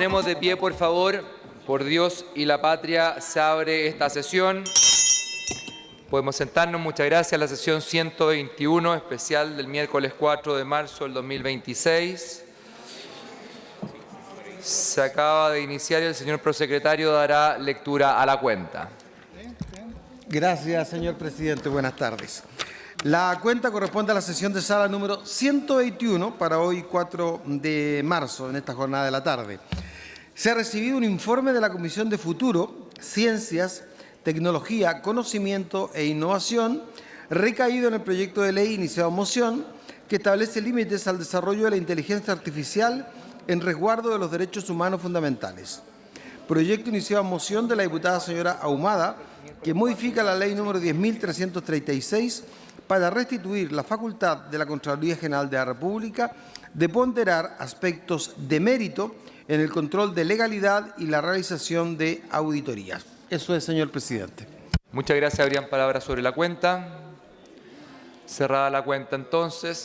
ponemos de pie, por favor. Por Dios y la patria se abre esta sesión. Podemos sentarnos. Muchas gracias. La sesión 121 especial del miércoles 4 de marzo del 2026. Se acaba de iniciar y el señor prosecretario dará lectura a la cuenta. Gracias, señor presidente. Buenas tardes. La cuenta corresponde a la sesión de sala número 121 para hoy 4 de marzo, en esta jornada de la tarde. Se ha recibido un informe de la Comisión de Futuro, Ciencias, Tecnología, Conocimiento e Innovación, recaído en el proyecto de ley iniciado en moción, que establece límites al desarrollo de la inteligencia artificial en resguardo de los derechos humanos fundamentales. Proyecto iniciado en moción de la diputada señora Ahumada, que modifica la ley número 10.336 para restituir la facultad de la Contraloría General de la República de ponderar aspectos de mérito en el control de legalidad y la realización de auditorías. Eso es, señor presidente. Muchas gracias. Habrían palabras sobre la cuenta. Cerrada la cuenta, entonces.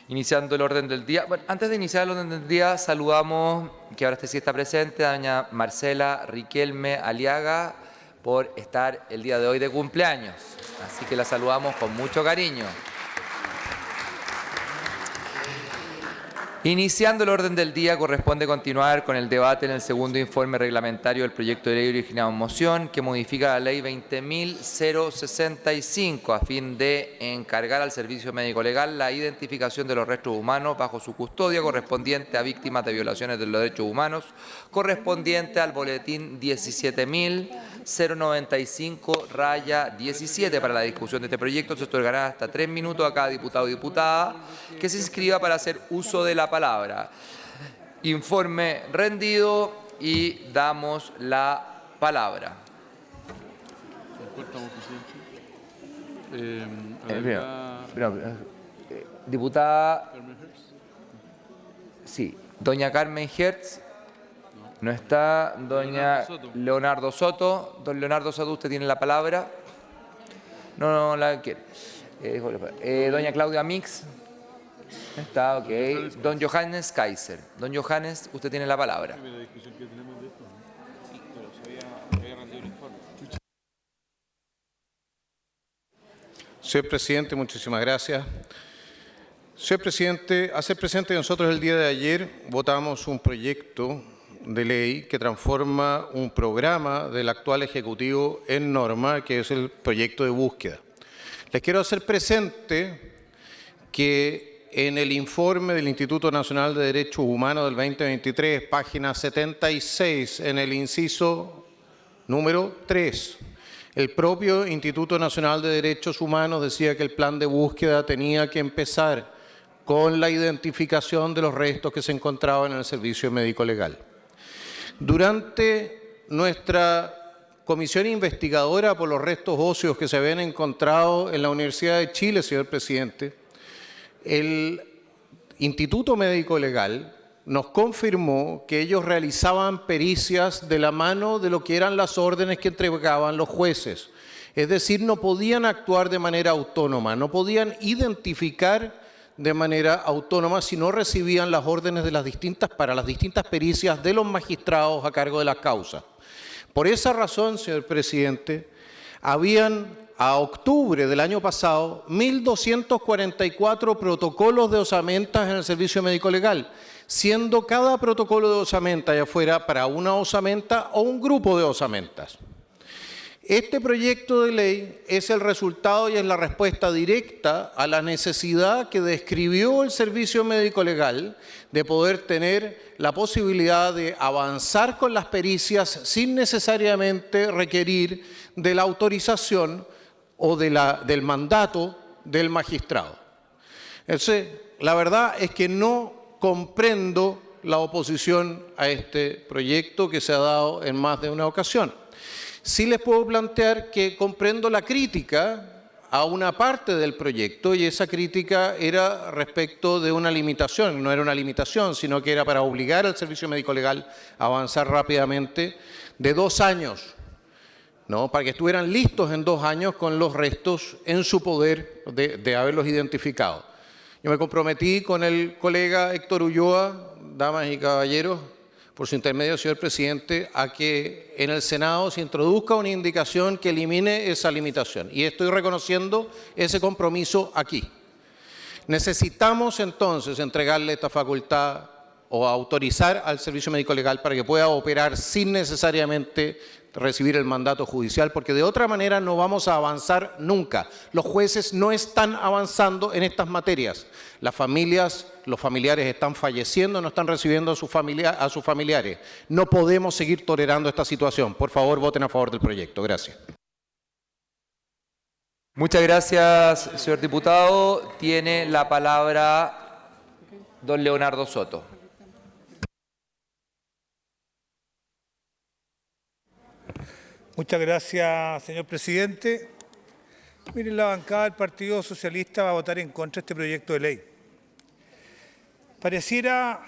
Iniciando el orden del día. Bueno, antes de iniciar el orden del día, saludamos, que ahora sí está presente, a doña Marcela Riquelme Aliaga, por estar el día de hoy de cumpleaños. Así que la saludamos con mucho cariño. Iniciando el orden del día, corresponde continuar con el debate en el segundo informe reglamentario del proyecto de ley originado en moción, que modifica la ley 20.065 a fin de encargar al Servicio Médico Legal la identificación de los restos humanos bajo su custodia correspondiente a víctimas de violaciones de los derechos humanos, correspondiente al boletín 17.095-17. Para la discusión de este proyecto se otorgará hasta 3 minutos a cada diputado y diputada que se inscriba para hacer uso de la palabra. Informe rendido y damos la palabra. Diputada. Sí, doña Carmen Hertz. No está. Doña Leonardo Soto. Don Leonardo Soto, usted tiene la palabra. No la quiere. Doña Claudia Mix. Está, ok. Don Johannes Kaiser. Don Johannes, usted tiene la palabra. Señor presidente, muchísimas gracias. Señor presidente, hacer presente que nosotros el día de ayer votamos un proyecto de ley que transforma un programa del actual Ejecutivo en norma, que es el proyecto de búsqueda. Les quiero hacer presente que en el informe del Instituto Nacional de Derechos Humanos del 2023, página 76, en el inciso número 3, el propio Instituto Nacional de Derechos Humanos decía que el plan de búsqueda tenía que empezar con la identificación de los restos que se encontraban en el servicio médico legal. Durante nuestra comisión investigadora por los restos óseos que se habían encontrado en la Universidad de Chile, señor presidente, el Instituto Médico Legal nos confirmó que ellos realizaban pericias de la mano de lo que eran las órdenes que entregaban los jueces. Es decir, no podían actuar de manera autónoma, no podían identificar de manera autónoma si no recibían las órdenes de para las distintas pericias de los magistrados a cargo de las causas. Por esa razón, señor presidente, habían a octubre del año pasado 1.244 protocolos de osamentas en el servicio médico legal, siendo cada protocolo de osamenta, ya fuera para una osamenta o un grupo de osamentas. Este proyecto de ley es el resultado y es la respuesta directa a la necesidad que describió el servicio médico legal de poder tener la posibilidad de avanzar con las pericias sin necesariamente requerir de la autorización o del mandato del magistrado. Entonces, la verdad es que no comprendo la oposición a este proyecto que se ha dado en más de una ocasión. Sí les puedo plantear que comprendo la crítica a una parte del proyecto, y esa crítica era respecto de una limitación. No era una limitación, sino que era para obligar al Servicio Médico Legal a avanzar rápidamente de 2 años, ¿no? Para que estuvieran listos en 2 años con los restos en su poder de haberlos identificado. Yo me comprometí con el colega Héctor Ulloa, damas y caballeros, por su intermedio, señor presidente, a que en el Senado se introduzca una indicación que elimine esa limitación. Y estoy reconociendo ese compromiso aquí. Necesitamos entonces entregarle esta facultad o autorizar al Servicio Médico Legal para que pueda operar sin necesariamente recibir el mandato judicial, porque de otra manera no vamos a avanzar nunca. Los jueces no están avanzando en estas materias. Las familias, los familiares están falleciendo, no están recibiendo a sus familiares. No podemos seguir tolerando esta situación. Por favor, voten a favor del proyecto. Gracias. Muchas gracias, señor diputado. Tiene la palabra don Leonardo Soto. Muchas gracias, señor presidente. Miren, la bancada del Partido Socialista va a votar en contra de este proyecto de ley. Pareciera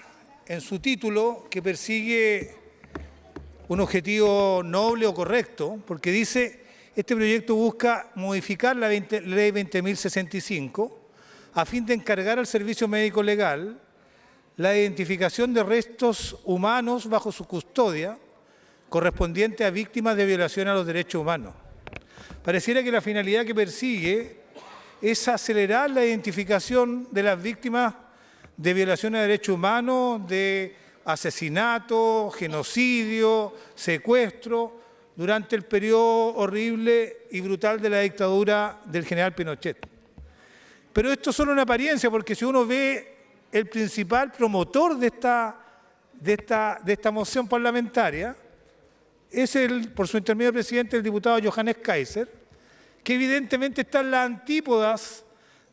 en su título que persigue un objetivo noble o correcto, porque dice, este proyecto busca modificar la ley 20.065 a fin de encargar al Servicio Médico Legal la identificación de restos humanos bajo su custodia correspondiente a víctimas de violación a los derechos humanos. Pareciera que la finalidad que persigue es acelerar la identificación de las víctimas de violación a derechos humanos, de asesinato, genocidio, secuestro, durante el periodo horrible y brutal de la dictadura del general Pinochet. Pero esto es solo una apariencia, porque si uno ve el principal promotor de esta moción parlamentaria, es por su intermedio presidente, el diputado Johannes Kaiser, que evidentemente está en las antípodas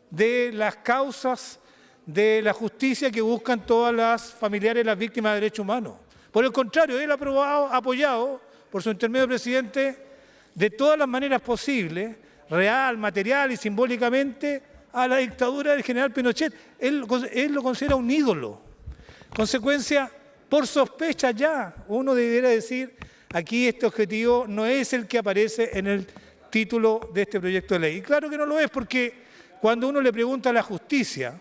de las causas de la justicia que buscan todas las familiares de las víctimas de derechos humanos. Por el contrario, él ha apoyado, por su intermedio presidente, de todas las maneras posibles, real, material y simbólicamente, a la dictadura del general Pinochet. Él lo considera un ídolo. Consecuencia, por sospecha ya, uno debiera decir, aquí este objetivo no es el que aparece en el título de este proyecto de ley. Y claro que no lo es, porque cuando uno le pregunta a la justicia,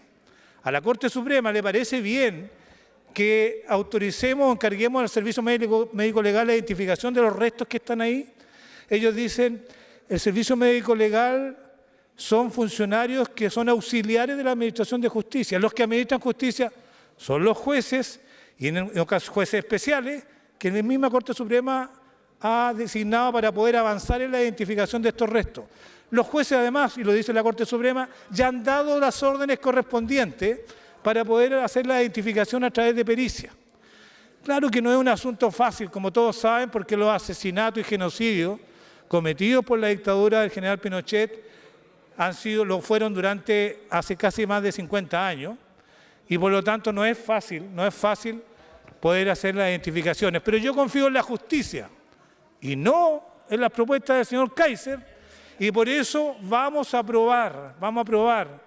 a la Corte Suprema, ¿le parece bien que autoricemos o encarguemos al Servicio Médico Legal la identificación de los restos que están ahí? Ellos dicen, el Servicio Médico Legal son funcionarios que son auxiliares de la Administración de Justicia. Los que administran justicia son los jueces, y en ocasiones jueces especiales, que la misma Corte Suprema ha designado para poder avanzar en la identificación de estos restos. Los jueces, además, y lo dice la Corte Suprema, ya han dado las órdenes correspondientes para poder hacer la identificación a través de pericia. Claro que no es un asunto fácil, como todos saben, porque los asesinatos y genocidios cometidos por la dictadura del general Pinochet lo fueron durante hace casi más de 50 años, y por lo tanto no es fácil poder hacer las identificaciones. Pero yo confío en la justicia y no en las propuestas del señor Kaiser, y por eso vamos a aprobar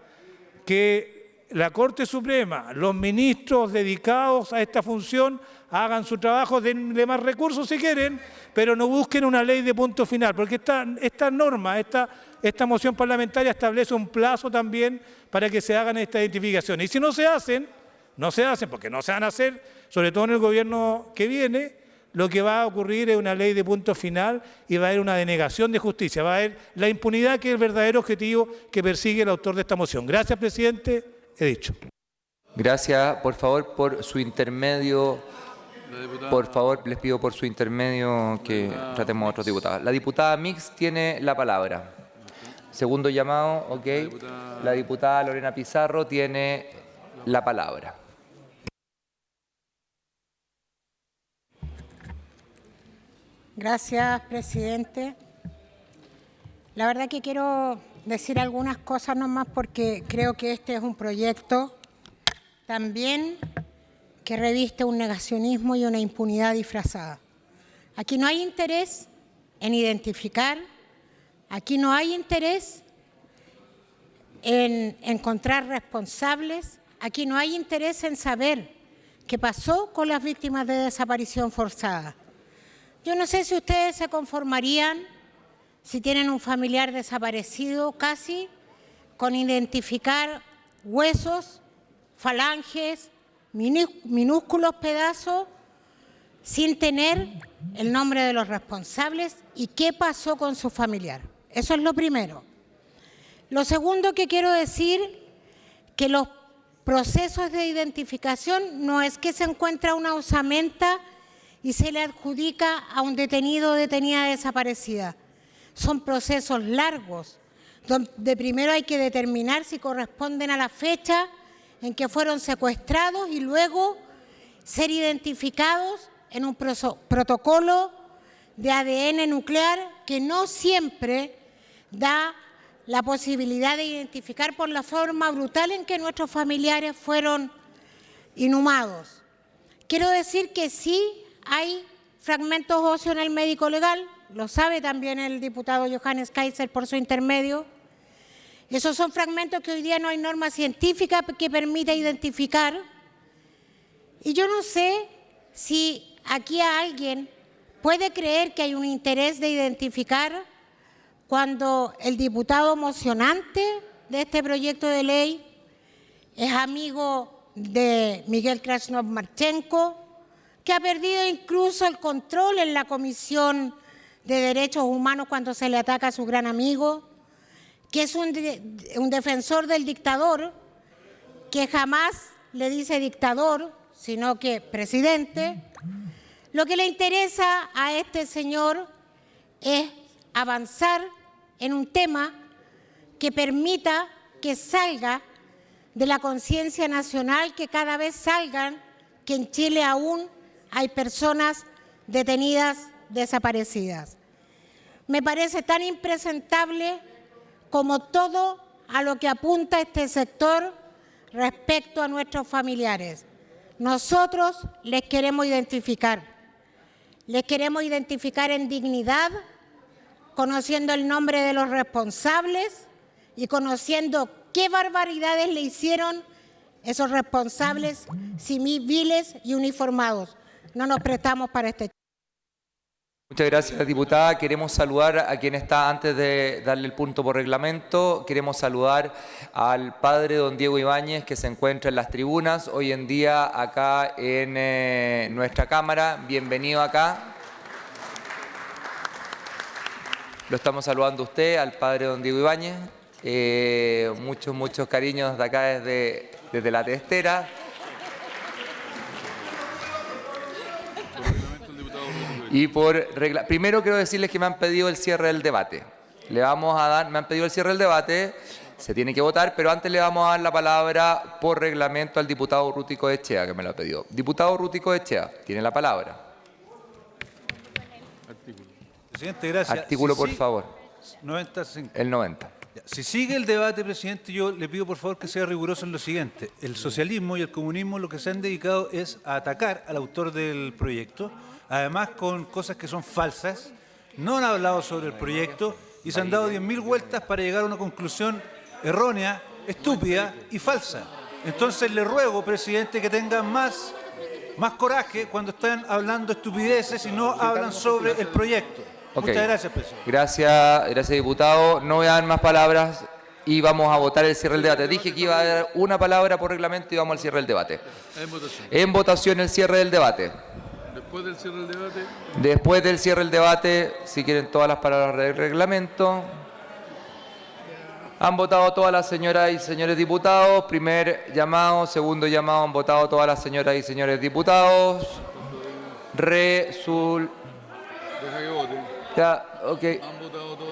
que la Corte Suprema, los ministros dedicados a esta función, hagan su trabajo, denle más recursos si quieren, pero no busquen una ley de punto final, porque esta norma, esta moción parlamentaria establece un plazo también para que se hagan estas identificaciones. Y si no se hacen, porque no se van a hacer, sobre todo en el gobierno que viene, lo que va a ocurrir es una ley de punto final y va a haber una denegación de justicia, va a haber la impunidad, que es el verdadero objetivo que persigue el autor de esta moción. Gracias, presidente. He dicho. Gracias. Por favor, por su intermedio, por favor, les pido por su intermedio que tratemos a otros diputados. La diputada Mix tiene la palabra. Segundo llamado, ok. La diputada Lorena Pizarro tiene la palabra. Gracias, presidente. La verdad que quiero decir algunas cosas nomás, porque creo que este es un proyecto también que reviste un negacionismo y una impunidad disfrazada. Aquí no hay interés en identificar, aquí no hay interés en encontrar responsables, aquí no hay interés en saber qué pasó con las víctimas de desaparición forzada. Yo no sé si ustedes se conformarían, si tienen un familiar desaparecido, casi con identificar huesos, falanges, minúsculos pedazos sin tener el nombre de los responsables y qué pasó con su familiar. Eso es lo primero. Lo segundo que quiero decir, que los procesos de identificación no es que se encuentra una osamenta y se le adjudica a un detenido o detenida desaparecida. Son procesos largos, donde primero hay que determinar si corresponden a la fecha en que fueron secuestrados y luego ser identificados en un protocolo de ADN nuclear que no siempre da la posibilidad de identificar por la forma brutal en que nuestros familiares fueron inhumados. Quiero decir que sí hay fragmentos óseos en el médico legal, lo sabe también el diputado Johannes Kaiser por su intermedio. Esos son fragmentos que hoy día no hay norma científica que permita identificar. Y yo no sé si aquí alguien puede creer que hay un interés de identificar cuando el diputado mocionante de este proyecto de ley es amigo de Miguel Krasnov-Marchenko, que ha perdido incluso el control en la Comisión de Derechos Humanos cuando se le ataca a su gran amigo, que es un defensor del dictador, que jamás le dice dictador, sino que presidente. Lo que le interesa a este señor es avanzar en un tema que permita que salga de la conciencia nacional, que cada vez salgan que en Chile aún hay personas detenidas, desaparecidas. Me parece tan impresentable como todo a lo que apunta este sector respecto a nuestros familiares. Nosotros les queremos identificar en dignidad, conociendo el nombre de los responsables y conociendo qué barbaridades le hicieron esos responsables civiles y uniformados. No nos prestamos para este. Muchas gracias, diputada. Queremos saludar a quien está, antes de darle el punto por reglamento, queremos saludar al padre don Diego Ibáñez, que se encuentra en las tribunas hoy en día acá en nuestra Cámara. Bienvenido acá. Lo estamos saludando a usted, al padre don Diego Ibáñez. Muchos cariños de acá desde la testera. Y por regla, primero quiero decirles que me han pedido el cierre del debate. Me han pedido el cierre del debate, se tiene que votar, pero antes le vamos a dar la palabra por reglamento al diputado Rútico Echea, que me lo ha pedido. Diputado Rútico Echea, tiene la palabra. Presidente, gracias. Artículo, por favor. 95. El 90. Si sigue el debate, presidente, yo le pido por favor que sea riguroso en lo siguiente. El socialismo y el comunismo lo que se han dedicado es a atacar al autor del proyecto, además con cosas que son falsas, no han hablado sobre el proyecto y se han dado 10.000 vueltas para llegar a una conclusión errónea, estúpida y falsa. Entonces le ruego, presidente, que tengan más coraje cuando están hablando estupideces y no hablan sobre el proyecto. Okay. Muchas gracias, presidente. Gracias, diputado. No voy a dar más palabras y vamos a votar el cierre del debate. Dije que iba a dar una palabra por reglamento y vamos al cierre del debate. En votación el cierre del debate. Después del cierre del debate. Después del cierre del debate, si quieren todas las palabras del reglamento. Han votado todas las señoras y señores diputados. Primer llamado, segundo llamado, han votado todas las señoras y señores diputados. Deja que vote. Ya, ok.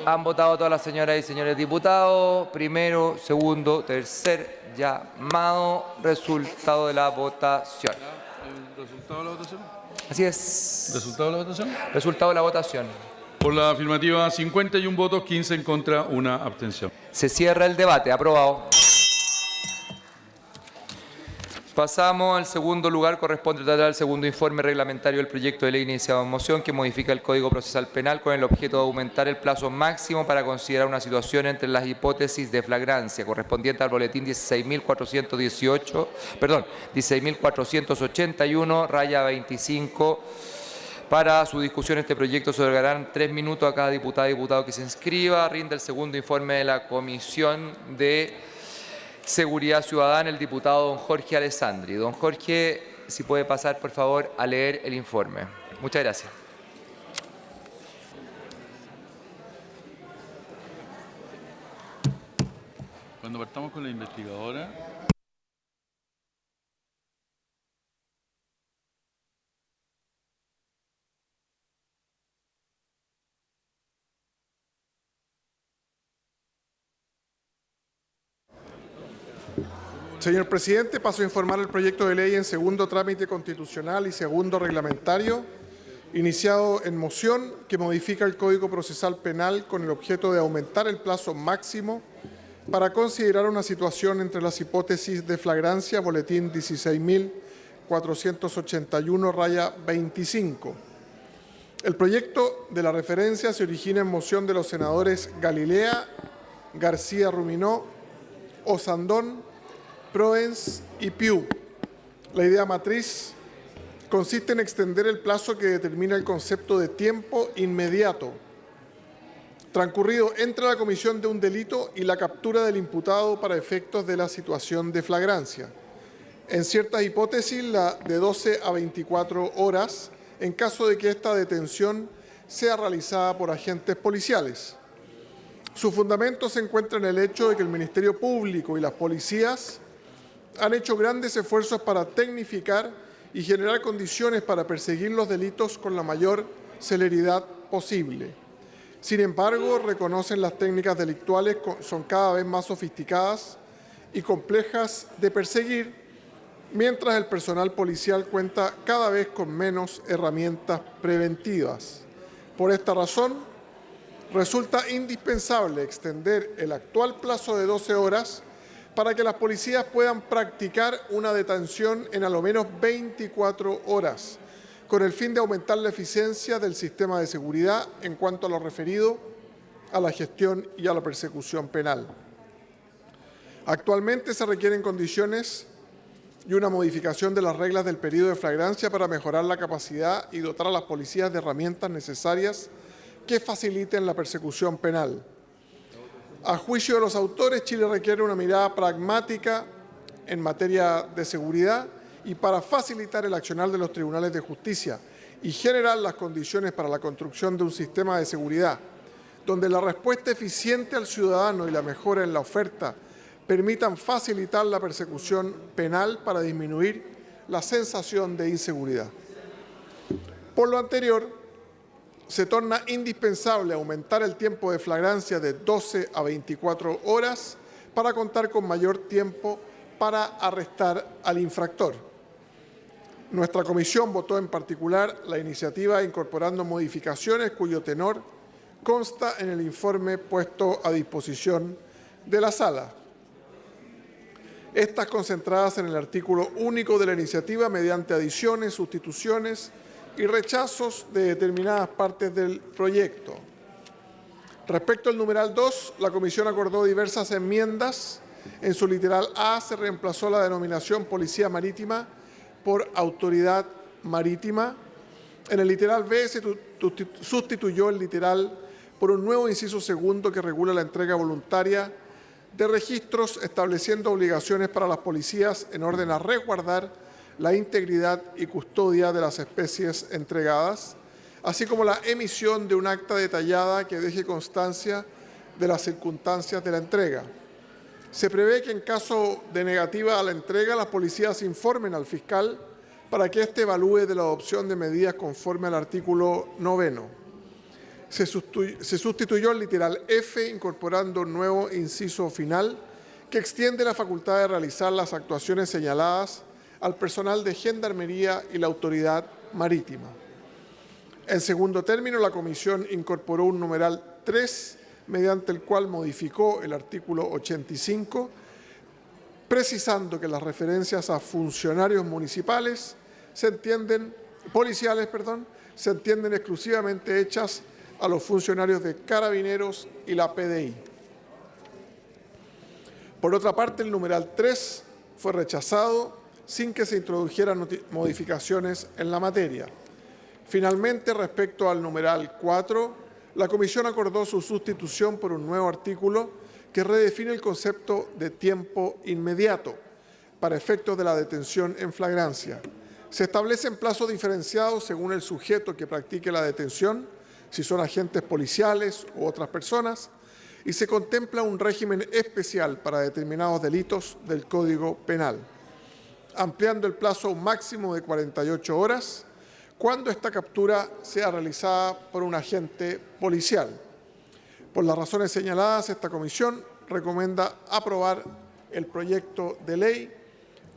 Han votado todas las señoras y señores diputados. Primero, segundo, tercer llamado. Resultado de la votación. ¿El resultado de la votación? Así es. ¿Resultado de la votación? Resultado de la votación. Por la afirmativa, 51 votos, 15 en contra, 1 abstención. Se cierra el debate. Aprobado. Pasamos al segundo lugar. Corresponde tratar el segundo informe reglamentario del proyecto de ley iniciado en moción que modifica el Código Procesal Penal con el objeto de aumentar el plazo máximo para considerar una situación entre las hipótesis de flagrancia correspondiente al boletín 16.481/25. Para su discusión este proyecto se otorgarán 3 minutos a cada diputada y diputado que se inscriba. Rinde el segundo informe de la Comisión de Seguridad Ciudadana, el diputado don Jorge Alessandri. Don Jorge, si puede pasar, por favor, a leer el informe. Muchas gracias. Cuando partamos con la investigadora. Señor presidente, paso a informar el proyecto de ley en segundo trámite constitucional y segundo reglamentario, iniciado en moción, que modifica el Código Procesal Penal con el objeto de aumentar el plazo máximo para considerar una situación entre las hipótesis de flagrancia, boletín 16.481-25. El proyecto de la referencia se origina en moción de los senadores Galilea, García Ruminó, Osandón, Proens y Piu. La idea matriz consiste en extender el plazo que determina el concepto de tiempo inmediato transcurrido entre la comisión de un delito y la captura del imputado para efectos de la situación de flagrancia. En ciertas hipótesis, la de 12 a 24 horas, en caso de que esta detención sea realizada por agentes policiales. Su fundamento se encuentra en el hecho de que el Ministerio Público y las policías han hecho grandes esfuerzos para tecnificar y generar condiciones para perseguir los delitos con la mayor celeridad posible. Sin embargo, reconocen las técnicas delictuales son cada vez más sofisticadas y complejas de perseguir, mientras el personal policial cuenta cada vez con menos herramientas preventivas. Por esta razón, resulta indispensable extender el actual plazo de 12 horas para que las policías puedan practicar una detención en a lo menos 24 horas, con el fin de aumentar la eficiencia del sistema de seguridad en cuanto a lo referido a la gestión y a la persecución penal. Actualmente se requieren condiciones y una modificación de las reglas del periodo de flagrancia para mejorar la capacidad y dotar a las policías de herramientas necesarias que faciliten la persecución penal. A juicio de los autores, Chile requiere una mirada pragmática en materia de seguridad y para facilitar el accionar de los tribunales de justicia y generar las condiciones para la construcción de un sistema de seguridad donde la respuesta eficiente al ciudadano y la mejora en la oferta permitan facilitar la persecución penal para disminuir la sensación de inseguridad. Por lo anterior, se torna indispensable aumentar el tiempo de flagrancia de 12 a 24 horas para contar con mayor tiempo para arrestar al infractor. Nuestra comisión votó en particular la iniciativa incorporando modificaciones cuyo tenor consta en el informe puesto a disposición de la sala. Estas concentradas en el artículo único de la iniciativa mediante adiciones, sustituciones y rechazos de determinadas partes del proyecto. Respecto al numeral 2, la Comisión acordó diversas enmiendas. En su literal A se reemplazó la denominación Policía Marítima por Autoridad Marítima. En el literal B se sustituyó el literal por un nuevo inciso segundo que regula la entrega voluntaria de registros, estableciendo obligaciones para las policías en orden a resguardar la integridad y custodia de las especies entregadas, así como la emisión de un acta detallada que deje constancia de las circunstancias de la entrega. Se prevé que en caso de negativa a la entrega, las policías informen al fiscal para que éste evalúe de la adopción de medidas conforme al artículo 9. Se sustituyó el literal F, incorporando un nuevo inciso final que extiende la facultad de realizar las actuaciones señaladas al personal de Gendarmería y la Autoridad Marítima. En segundo término, la Comisión incorporó un numeral 3, mediante el cual modificó el artículo 85, precisando que las referencias a funcionarios municipales policiales se entienden exclusivamente hechas a los funcionarios de Carabineros y la PDI. Por otra parte, el numeral 3 fue rechazado sin que se introdujeran modificaciones en la materia. Finalmente, respecto al numeral 4, la Comisión acordó su sustitución por un nuevo artículo que redefine el concepto de tiempo inmediato para efectos de la detención en flagrancia, Se establecen plazos diferenciados según el sujeto que practique la detención, si son agentes policiales u otras personas, y se contempla un régimen especial para determinados delitos del Código Penal, ampliando el plazo a un máximo de 48 horas cuando esta captura sea realizada por un agente policial. Por las razones señaladas, esta comisión recomienda aprobar el proyecto de ley,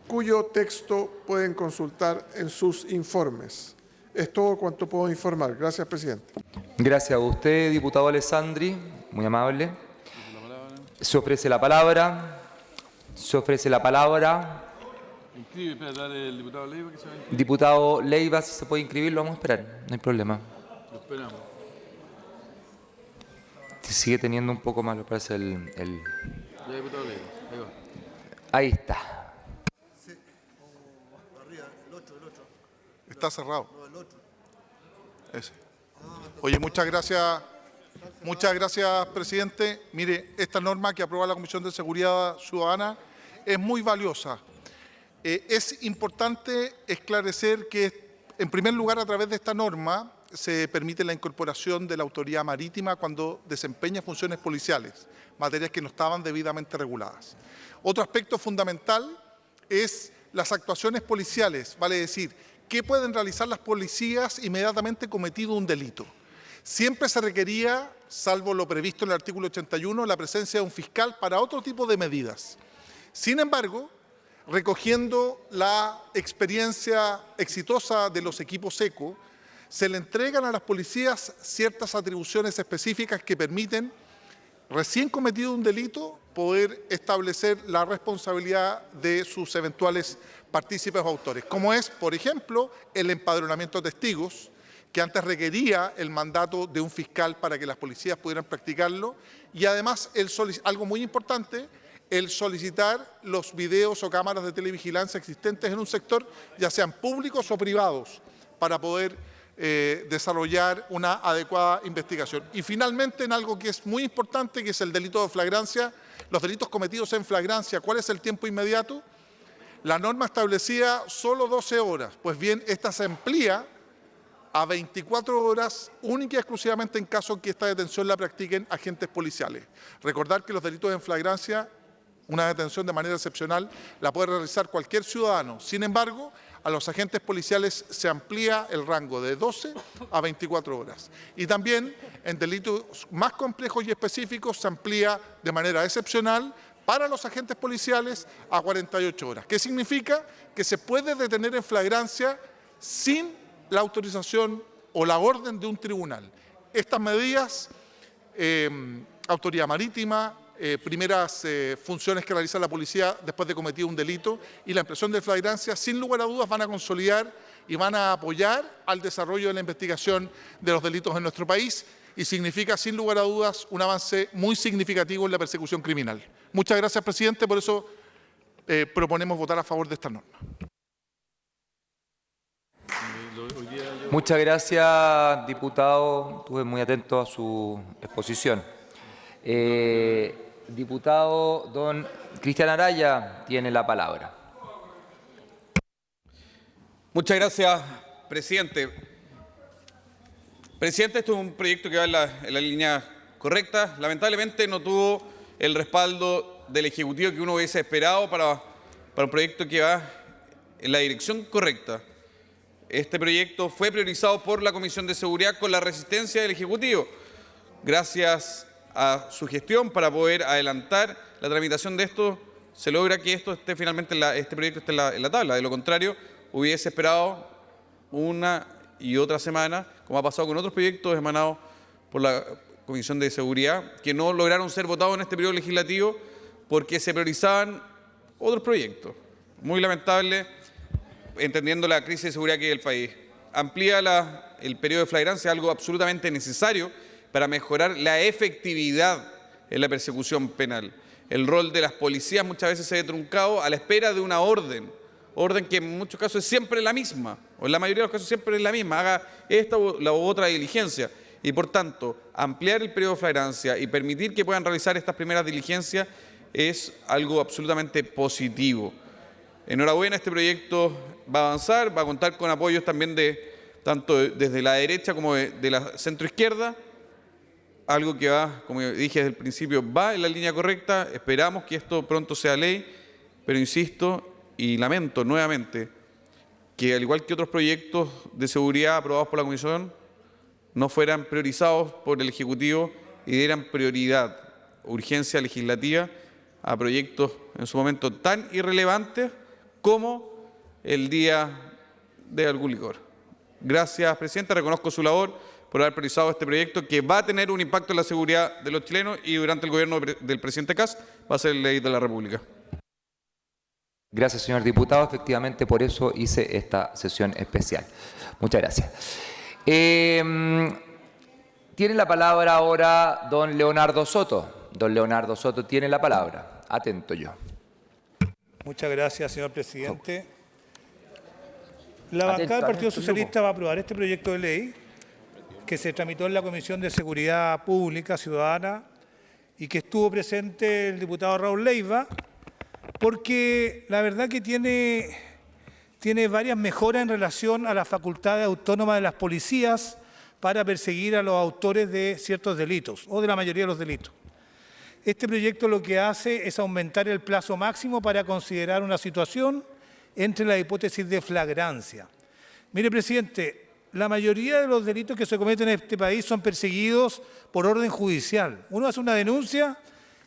cuyo texto pueden consultar en sus informes. Es todo cuanto puedo informar. Gracias, presidente. Gracias a usted, diputado Alessandri, muy amable. Se ofrece la palabra. Se ofrece la palabra. Diputado Leiva, si se puede inscribir, lo vamos a esperar, no hay problema. Lo esperamos. Sigue teniendo un poco más, lo parece el... Ya, diputado Leiva, ahí va. Ahí está. Está cerrado. Ese. Oye, muchas gracias, presidente. Mire, esta norma que aprueba la Comisión de Seguridad Ciudadana es muy valiosa. Es importante esclarecer que, en primer lugar, a través de esta norma se permite la incorporación de la autoridad marítima cuando desempeña funciones policiales, materias que no estaban debidamente reguladas. Otro aspecto fundamental es las actuaciones policiales, vale decir, ¿qué pueden realizar las policías inmediatamente cometido un delito? Siempre se requería, salvo lo previsto en el artículo 81, la presencia de un fiscal para otro tipo de medidas. Sin embargo, recogiendo la experiencia exitosa de los equipos ECO, se le entregan a las policías ciertas atribuciones específicas que permiten, recién cometido un delito, poder establecer la responsabilidad de sus eventuales partícipes o autores, como es, por ejemplo, el empadronamiento de testigos, que antes requería el mandato de un fiscal para que las policías pudieran practicarlo, y además, algo muy importante, el solicitar los videos o cámaras de televigilancia existentes en un sector, ya sean públicos o privados, para poder desarrollar una adecuada investigación. Y finalmente, en algo que es muy importante, que es el delito de flagrancia, los delitos cometidos en flagrancia, ¿cuál es el tiempo inmediato? La norma establecía solo 12 horas, pues bien, esta se amplía a 24 horas, única y exclusivamente en caso que esta detención la practiquen agentes policiales. Recordar que los delitos en flagrancia, una detención de manera excepcional, la puede realizar cualquier ciudadano. Sin embargo, a los agentes policiales se amplía el rango de 12 a 24 horas. Y también en delitos más complejos y específicos se amplía de manera excepcional para los agentes policiales a 48 horas. ¿Qué significa? Que se puede detener en flagrancia sin la autorización o la orden de un tribunal. Estas medidas, autoridad marítima, primeras funciones que realiza la policía después de cometido un delito y la impresión de flagrancia, sin lugar a dudas van a consolidar y van a apoyar al desarrollo de la investigación de los delitos en nuestro país y significa, sin lugar a dudas, un avance muy significativo en la persecución criminal. Muchas gracias, presidente, por eso proponemos votar a favor de esta norma. Muchas gracias, diputado. Estuve muy atento a su exposición. Diputado don Cristian Araya tiene la palabra. Muchas gracias, presidente. Presidente, esto es un proyecto que va en la línea correcta. Lamentablemente no tuvo el respaldo del Ejecutivo que uno hubiese esperado para un proyecto que va en la dirección correcta. Este proyecto fue priorizado por la Comisión de Seguridad con la resistencia del Ejecutivo. Gracias a su gestión para poder adelantar la tramitación de esto, se logra que esto esté finalmente este proyecto esté en la tabla. De lo contrario, hubiese esperado una y otra semana, como ha pasado con otros proyectos emanados por la Comisión de Seguridad, que no lograron ser votados en este periodo legislativo porque se priorizaban otros proyectos. Muy lamentable, entendiendo la crisis de seguridad que hay en el país. Amplía el periodo de flagrancia, algo absolutamente necesario para mejorar la efectividad en la persecución penal. El rol de las policías muchas veces se ve truncado a la espera de una orden que en muchos casos es siempre la misma, o en la mayoría de los casos siempre es la misma, haga esta u la otra diligencia. Y por tanto, ampliar el periodo de flagrancia y permitir que puedan realizar estas primeras diligencias es algo absolutamente positivo. enhorabuena, este proyecto va a avanzar, va a contar con apoyos también tanto desde la derecha como de la centroizquierda, algo que va, como dije desde el principio, va en la línea correcta. Esperamos que esto pronto sea ley, pero insisto y lamento nuevamente que, al igual que otros proyectos de seguridad aprobados por la Comisión, no fueran priorizados por el Ejecutivo y dieran prioridad, urgencia legislativa a proyectos en su momento tan irrelevantes como el día de algún licor. Gracias, Presidenta. Reconozco su labor por haber priorizado este proyecto, que va a tener un impacto en la seguridad de los chilenos y durante el gobierno del presidente Kast va a ser ley de la República. Gracias, señor diputado. Efectivamente, por eso hice esta sesión especial. Muchas gracias. Tiene la palabra ahora don Leonardo Soto. Don Leonardo Soto tiene la palabra. Atento yo. Muchas gracias, señor presidente. La bancada del Partido Socialista va a aprobar este proyecto de ley que se tramitó en la Comisión de Seguridad Pública Ciudadana y que estuvo presente el diputado Raúl Leiva, porque la verdad que tiene varias mejoras en relación a las facultades autónomas de las policías para perseguir a los autores de ciertos delitos o de la mayoría de los delitos. Este proyecto lo que hace es aumentar el plazo máximo para considerar una situación entre la hipótesis de flagrancia. Mire, presidente, la mayoría de los delitos que se cometen en este país son perseguidos por orden judicial. Uno hace una denuncia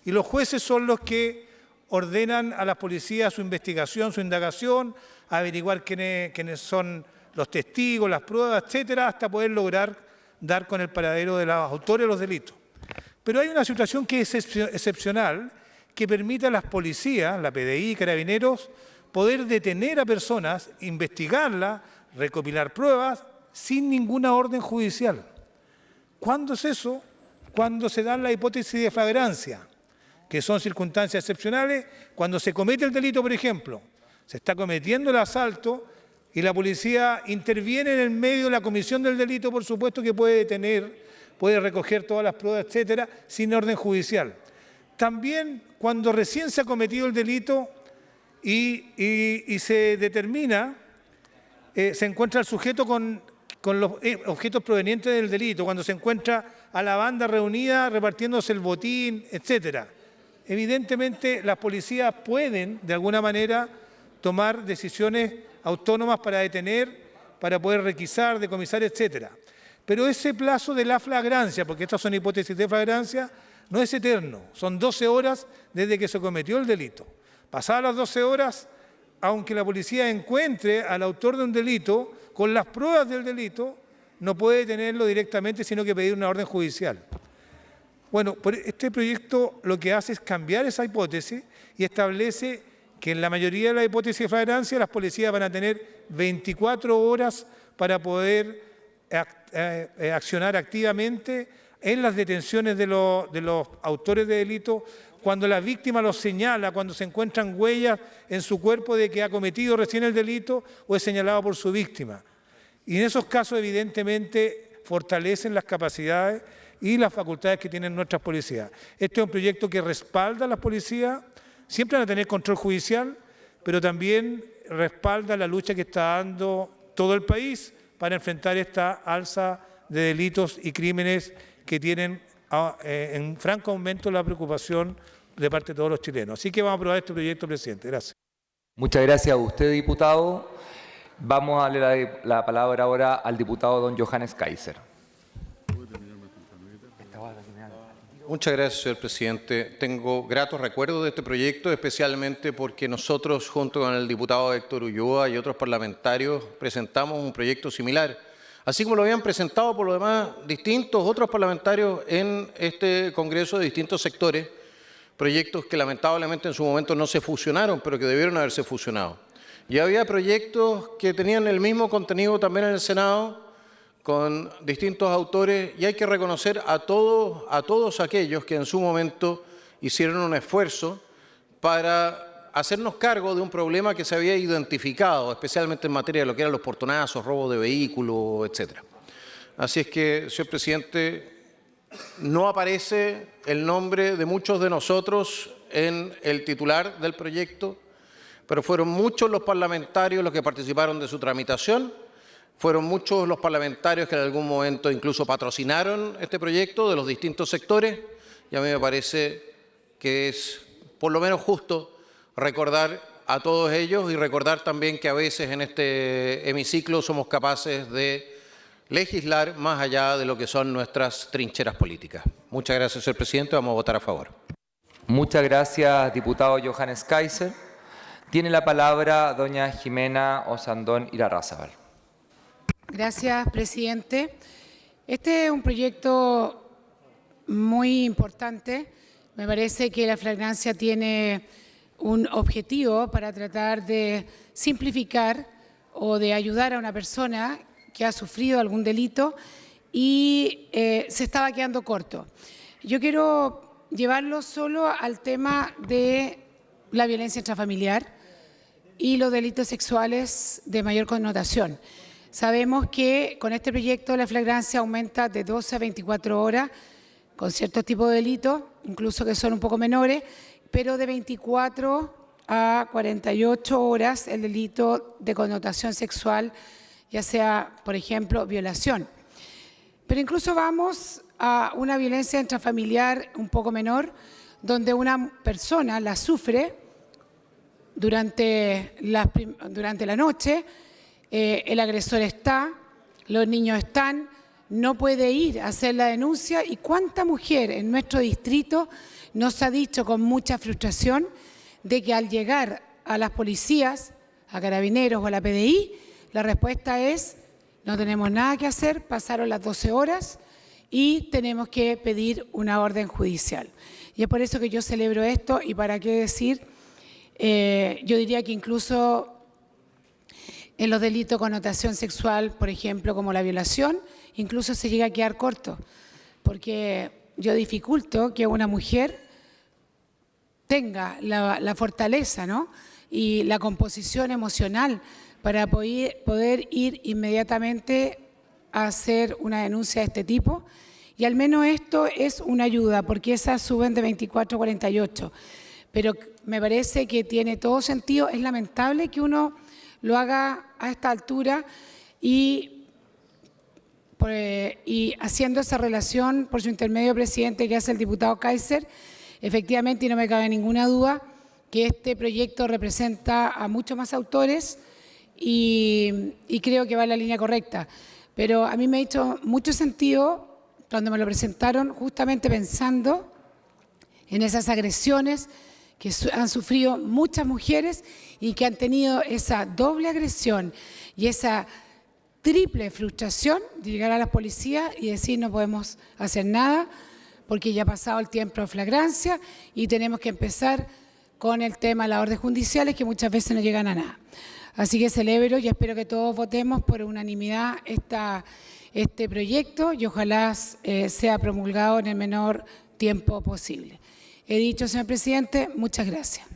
y los jueces son los que ordenan a las policías su investigación, su indagación, averiguar quiénes son los testigos, las pruebas, etcétera, hasta poder lograr dar con el paradero de los autores de los delitos. Pero hay una situación que es excepcional, que permite a las policías, la PDI, Carabineros, poder detener a personas, investigarlas, recopilar pruebas, sin ninguna orden judicial. ¿Cuándo es eso? Cuando se da la hipótesis de flagrancia, que son circunstancias excepcionales, cuando se comete el delito, por ejemplo, se está cometiendo el asalto y la policía interviene en el medio de la comisión del delito, por supuesto que puede detener, puede recoger todas las pruebas, etcétera, sin orden judicial. También cuando recién se ha cometido el delito y se determina, se encuentra el sujeto con los objetos provenientes del delito, cuando se encuentra a la banda reunida repartiéndose el botín, etcétera. Evidentemente, las policías pueden, de alguna manera, tomar decisiones autónomas para detener, para poder requisar, decomisar, etcétera. Pero ese plazo de la flagrancia, porque estas son hipótesis de flagrancia, no es eterno. Son 12 horas desde que se cometió el delito. Pasadas las 12 horas, aunque la policía encuentre al autor de un delito, con las pruebas del delito, no puede detenerlo directamente, sino que pedir una orden judicial. Bueno, este proyecto lo que hace es cambiar esa hipótesis y establece que en la mayoría de las hipótesis de flagrancia las policías van a tener 24 horas para poder accionar activamente en las detenciones de los autores de delito, cuando la víctima los señala, cuando se encuentran huellas en su cuerpo de que ha cometido recién el delito o es señalado por su víctima. Y en esos casos, evidentemente, fortalecen las capacidades y las facultades que tienen nuestras policías. Este es un proyecto que respalda a las policías, siempre van a tener control judicial, pero también respalda la lucha que está dando todo el país para enfrentar esta alza de delitos y crímenes que tienen en franco aumento la preocupación de parte de todos los chilenos. Así que vamos a aprobar este proyecto, presidente. Gracias. Muchas gracias a usted, diputado. Vamos a darle la palabra ahora al diputado don Johannes Kaiser. Muchas gracias, señor presidente. Tengo gratos recuerdos de este proyecto, especialmente porque nosotros, junto con el diputado Héctor Ulloa y otros parlamentarios, presentamos un proyecto similar, así como lo habían presentado por lo demás distintos otros parlamentarios en este Congreso de distintos sectores, proyectos que lamentablemente en su momento no se fusionaron, pero que debieron haberse fusionado. Y había proyectos que tenían el mismo contenido también en el Senado, con distintos autores, y hay que reconocer a todos aquellos que en su momento hicieron un esfuerzo para hacernos cargo de un problema que se había identificado, especialmente en materia de lo que eran los portonazos, robos de vehículos, etc. Así es que, señor presidente, no aparece el nombre de muchos de nosotros en el titular del proyecto, pero fueron muchos los parlamentarios los que participaron de su tramitación, fueron muchos los parlamentarios que en algún momento incluso patrocinaron este proyecto de los distintos sectores, y a mí me parece que es por lo menos justo recordar a todos ellos y recordar también que a veces en este hemiciclo somos capaces de legislar más allá de lo que son nuestras trincheras políticas. Muchas gracias, señor presidente. Vamos a votar a favor. Muchas gracias, diputado Johannes Kaiser. Tiene la palabra doña Jimena Osandón Irarrázaval. Gracias, presidente. Este es un proyecto muy importante. Me parece que la flagrancia tiene un objetivo para tratar de simplificar o de ayudar a una persona que ha sufrido algún delito y se estaba quedando corto. Yo quiero llevarlo solo al tema de la violencia intrafamiliar y los delitos sexuales de mayor connotación. Sabemos que con este proyecto la flagrancia aumenta de 12 a 24 horas con ciertos tipos de delitos, incluso que son un poco menores, pero de 24 a 48 horas el delito de connotación sexual, ya sea, por ejemplo, violación. Pero incluso vamos a una violencia intrafamiliar un poco menor, donde una persona la sufre durante la noche, el agresor está, los niños están, no puede ir a hacer la denuncia, y cuánta mujer en nuestro distrito nos ha dicho con mucha frustración de que al llegar a las policías, a Carabineros o a la PDI, la respuesta es: no tenemos nada que hacer, pasaron las 12 horas y tenemos que pedir una orden judicial. Y es por eso que yo celebro esto, y para qué decir, yo diría que incluso en los delitos de connotación sexual, por ejemplo, como la violación, incluso se llega a quedar corto, porque yo dificulto que una mujer tenga la fortaleza, ¿no?, y la composición emocional para poder ir inmediatamente a hacer una denuncia de este tipo, y al menos esto es una ayuda, porque esas suben de 24 a 48, pero me parece que tiene todo sentido. Es lamentable que uno lo haga a esta altura y haciendo esa relación por su intermedio, presidente, que hace el diputado Kaiser, efectivamente, y no me cabe ninguna duda, que este proyecto representa a muchos más autores y creo que va en la línea correcta. Pero a mí me ha hecho mucho sentido cuando me lo presentaron, justamente pensando en esas agresiones que han sufrido muchas mujeres y que han tenido esa doble agresión y esa triple frustración de llegar a la policía y decir: no podemos hacer nada porque ya ha pasado el tiempo de flagrancia y tenemos que empezar con el tema de las órdenes judiciales, que muchas veces no llegan a nada. Así que celebro y espero que todos votemos por unanimidad este proyecto y ojalá sea promulgado en el menor tiempo posible. He dicho, señor presidente, muchas gracias.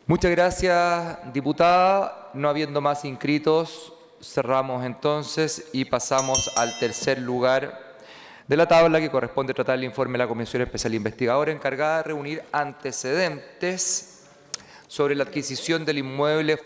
Muchas gracias, diputada. No habiendo más inscritos, cerramos entonces y pasamos al tercer lugar de la tabla, que corresponde tratar el informe de la Comisión Especial Investigadora encargada de reunir antecedentes sobre la adquisición del inmueble que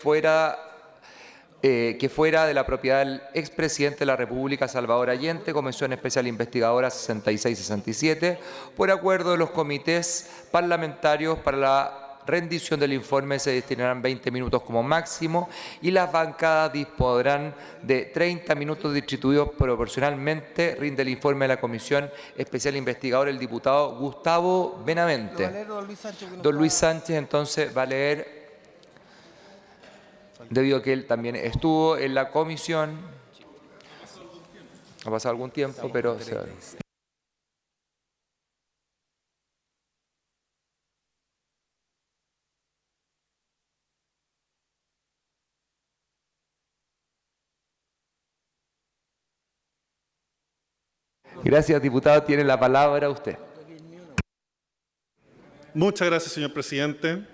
fuera de la propiedad del expresidente de la República, Salvador Allende, Comisión Especial Investigadora 66-67, por acuerdo de los comités parlamentarios. Para la rendición del informe se destinarán 20 minutos como máximo y las bancadas dispondrán de 30 minutos distribuidos proporcionalmente. Rinde el informe de la Comisión Especial Investigadora el diputado Gustavo Benavente. Don Luis Sánchez entonces va a leer, debido a que él también estuvo en la comisión. Ha pasado algún tiempo, pero... Gracias, diputado. Tiene la palabra usted. Muchas gracias, señor presidente.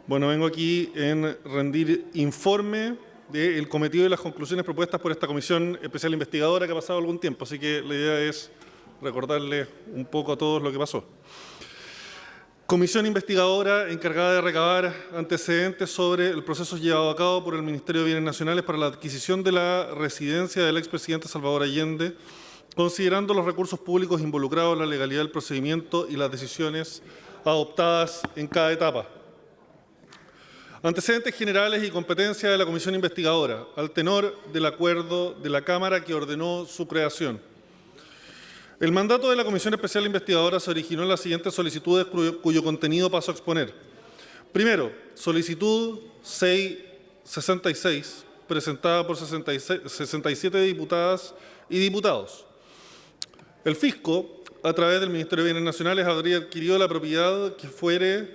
Bueno, vengo aquí en rendir informe del cometido y las conclusiones propuestas por esta Comisión Especial Investigadora, que ha pasado algún tiempo, así que la idea es recordarles un poco a todos lo que pasó. Comisión investigadora encargada de recabar antecedentes sobre el proceso llevado a cabo por el Ministerio de Bienes Nacionales para la adquisición de la residencia del expresidente Salvador Allende, considerando los recursos públicos involucrados en la legalidad del procedimiento y las decisiones adoptadas en cada etapa. Antecedentes generales y competencia de la Comisión investigadora, al tenor del acuerdo de la Cámara que ordenó su creación. El mandato de la Comisión Especial Investigadora se originó en las siguientes solicitudes cuyo contenido paso a exponer. Primero, solicitud 666, presentada por 67 diputadas y diputados. El fisco, a través del Ministerio de Bienes Nacionales, habría adquirido la propiedad que fuere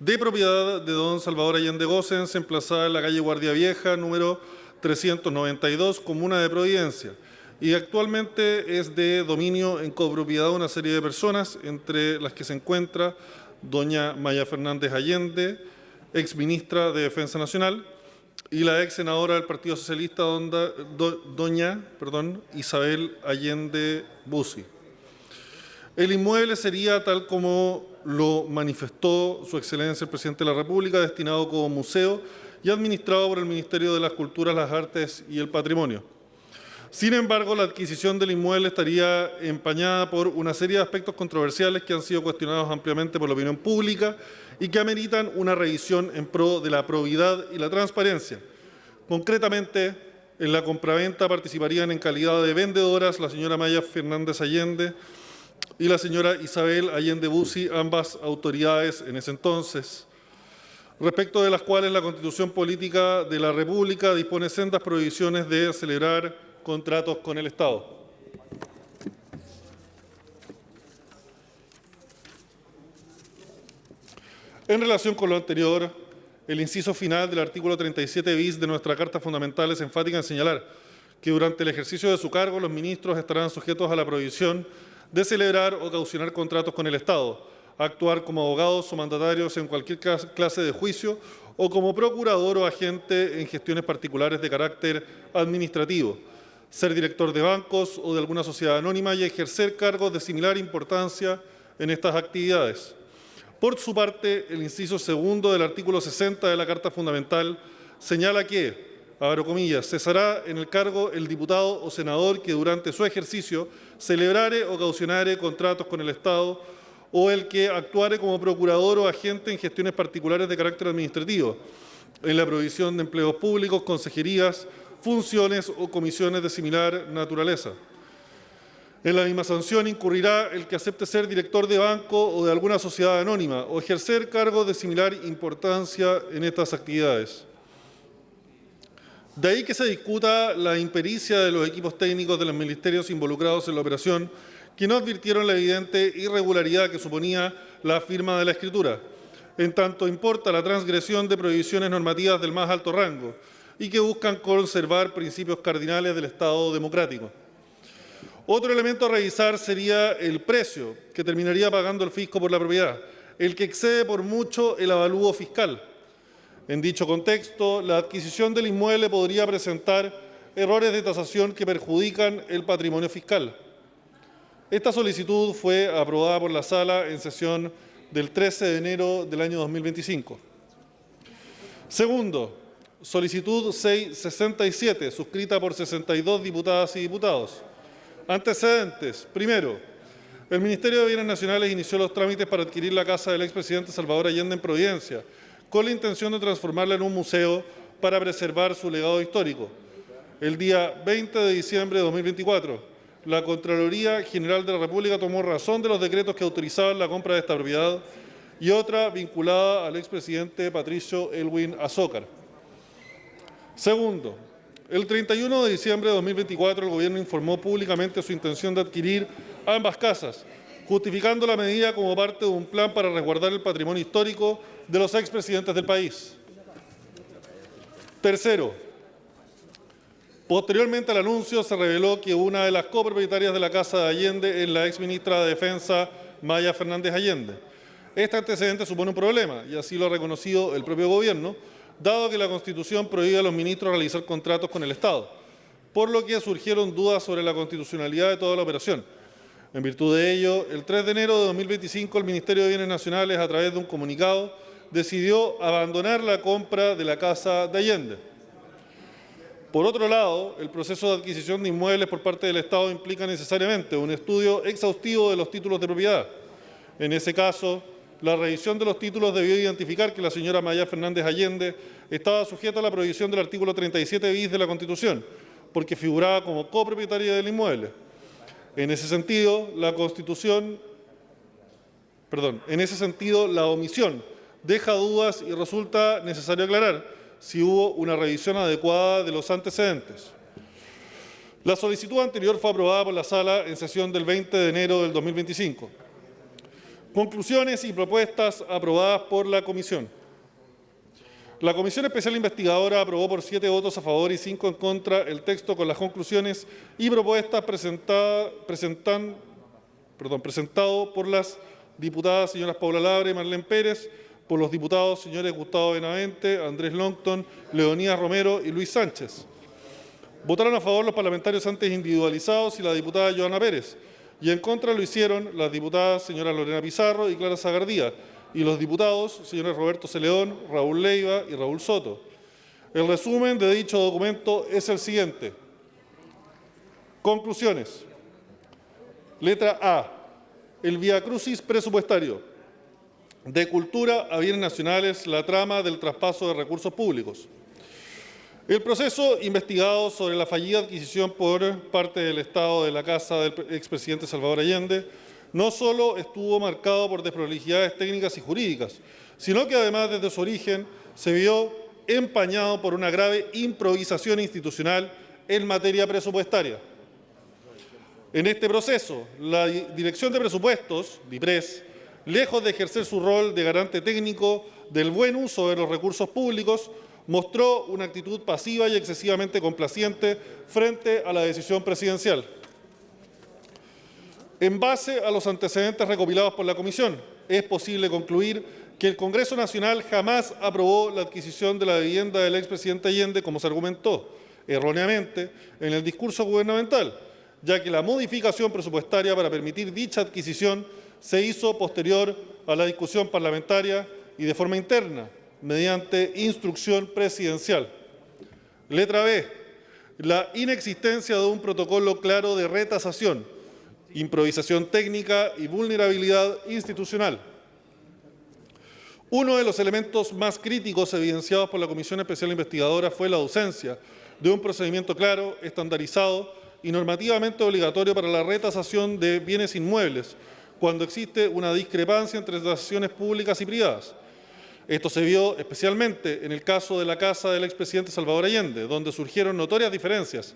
de propiedad de don Salvador Allende Gossens, emplazada en la calle Guardia Vieja, número 392, Comuna de Providencia, y actualmente es de dominio en copropiedad de una serie de personas, entre las que se encuentra doña Maya Fernández Allende, exministra de Defensa Nacional, y la ex senadora del Partido Socialista, doña Isabel Allende Bussi. El inmueble sería, tal como lo manifestó Su Excelencia el Presidente de la República, destinado como museo y administrado por el Ministerio de las Culturas, las Artes y el Patrimonio. Sin embargo, la adquisición del inmueble estaría empañada por una serie de aspectos controversiales que han sido cuestionados ampliamente por la opinión pública y que ameritan una revisión en pro de la probidad y la transparencia. Concretamente, en la compraventa participarían en calidad de vendedoras la señora Maya Fernández Allende y la señora Isabel Allende Bussi, ambas autoridades en ese entonces, respecto de las cuales la Constitución Política de la República dispone sendas prohibiciones de celebrar contratos con el Estado. En relación con lo anterior, el inciso final del artículo 37 bis de nuestra Carta Fundamental es enfática en señalar que durante el ejercicio de su cargo los ministros estarán sujetos a la prohibición de celebrar o caucionar contratos con el Estado, actuar como abogados o mandatarios en cualquier clase de juicio o como procurador o agente en gestiones particulares de carácter administrativo, ser director de bancos o de alguna sociedad anónima y ejercer cargos de similar importancia en estas actividades. Por su parte, el inciso segundo del artículo 60 de la Carta Fundamental señala que, abro comillas, cesará en el cargo el diputado o senador que durante su ejercicio celebrare o caucionare contratos con el Estado o el que actuare como procurador o agente en gestiones particulares de carácter administrativo, en la provisión de empleos públicos, consejerías, funciones o comisiones de similar naturaleza. En la misma sanción incurrirá el que acepte ser director de banco o de alguna sociedad anónima o ejercer cargos de similar importancia en estas actividades. De ahí que se discuta la impericia de los equipos técnicos de los ministerios involucrados en la operación, que no advirtieron la evidente irregularidad que suponía la firma de la escritura, en tanto importa la transgresión de prohibiciones normativas del más alto rango y que buscan conservar principios cardinales del Estado democrático. Otro elemento a revisar sería el precio que terminaría pagando el fisco por la propiedad, el que excede por mucho el avalúo fiscal. En dicho contexto, la adquisición del inmueble podría presentar errores de tasación que perjudican el patrimonio fiscal. Esta solicitud fue aprobada por la Sala en sesión del 13 de enero del año 2025. Segundo, solicitud 667, suscrita por 62 diputadas y diputados. Antecedentes. Primero, el Ministerio de Bienes Nacionales inició los trámites para adquirir la casa del expresidente Salvador Allende en Providencia, con la intención de transformarla en un museo para preservar su legado histórico. El día 20 de diciembre de 2024, la Contraloría General de la República tomó razón de los decretos que autorizaban la compra de esta propiedad y otra vinculada al expresidente Patricio Elwin Azócar. Segundo, el 31 de diciembre de 2024 el Gobierno informó públicamente su intención de adquirir ambas casas, justificando la medida como parte de un plan para resguardar el patrimonio histórico de los expresidentes del país. Tercero, posteriormente al anuncio se reveló que una de las copropietarias de la Casa de Allende es la exministra de Defensa, Maya Fernández Allende. Este antecedente supone un problema, y así lo ha reconocido el propio Gobierno, dado que la Constitución prohíbe a los ministros realizar contratos con el Estado, por lo que surgieron dudas sobre la constitucionalidad de toda la operación. En virtud de ello, el 3 de enero de 2025, el Ministerio de Bienes Nacionales, a través de un comunicado, decidió abandonar la compra de la Casa de Allende. Por otro lado, el proceso de adquisición de inmuebles por parte del Estado implica necesariamente un estudio exhaustivo de los títulos de propiedad. En ese caso, la revisión de los títulos debió identificar que la señora Maya Fernández Allende estaba sujeta a la prohibición del artículo 37 bis de la Constitución, porque figuraba como copropietaria del inmueble. En ese sentido, la omisión deja dudas y resulta necesario aclarar si hubo una revisión adecuada de los antecedentes. La solicitud anterior fue aprobada por la Sala en sesión del 20 de enero del 2025. Conclusiones y propuestas aprobadas por la Comisión. La Comisión Especial Investigadora aprobó por 7 votos a favor y 5 en contra el texto con las conclusiones y propuestas presentado por las diputadas señoras Paula Labre y Marlene Pérez, por los diputados señores Gustavo Benavente, Andrés Longton, Leonidas Romero y Luis Sánchez. Votaron a favor los parlamentarios antes individualizados y la diputada Joana Pérez, y en contra lo hicieron las diputadas señoras Lorena Pizarro y Clara Zagardía, y los diputados señores Roberto Celeón, Raúl Leiva y Raúl Soto. El resumen de dicho documento es el siguiente. Conclusiones. Letra A. El viacrucis presupuestario. De Cultura a Bienes Nacionales, la trama del traspaso de recursos públicos. El proceso investigado sobre la fallida adquisición por parte del Estado de la casa del expresidente Salvador Allende no solo estuvo marcado por desprolijidades técnicas y jurídicas, sino que además desde su origen se vio empañado por una grave improvisación institucional en materia presupuestaria. En este proceso, la Dirección de Presupuestos, DIPRES, lejos de ejercer su rol de garante técnico del buen uso de los recursos públicos, mostró una actitud pasiva y excesivamente complaciente frente a la decisión presidencial. En base a los antecedentes recopilados por la Comisión, es posible concluir que el Congreso Nacional jamás aprobó la adquisición de la vivienda del expresidente Allende, como se argumentó erróneamente en el discurso gubernamental, ya que la modificación presupuestaria para permitir dicha adquisición se hizo posterior a la discusión parlamentaria y de forma interna, mediante instrucción presidencial. Letra B. La inexistencia de un protocolo claro de retasación, improvisación técnica y vulnerabilidad institucional. Uno de los elementos más críticos evidenciados por la Comisión Especial Investigadora fue la ausencia de un procedimiento claro, estandarizado y normativamente obligatorio para la retasación de bienes inmuebles, cuando existe una discrepancia entre tasaciones públicas y privadas. Esto se vio especialmente en el caso de la casa del expresidente Salvador Allende, donde surgieron notorias diferencias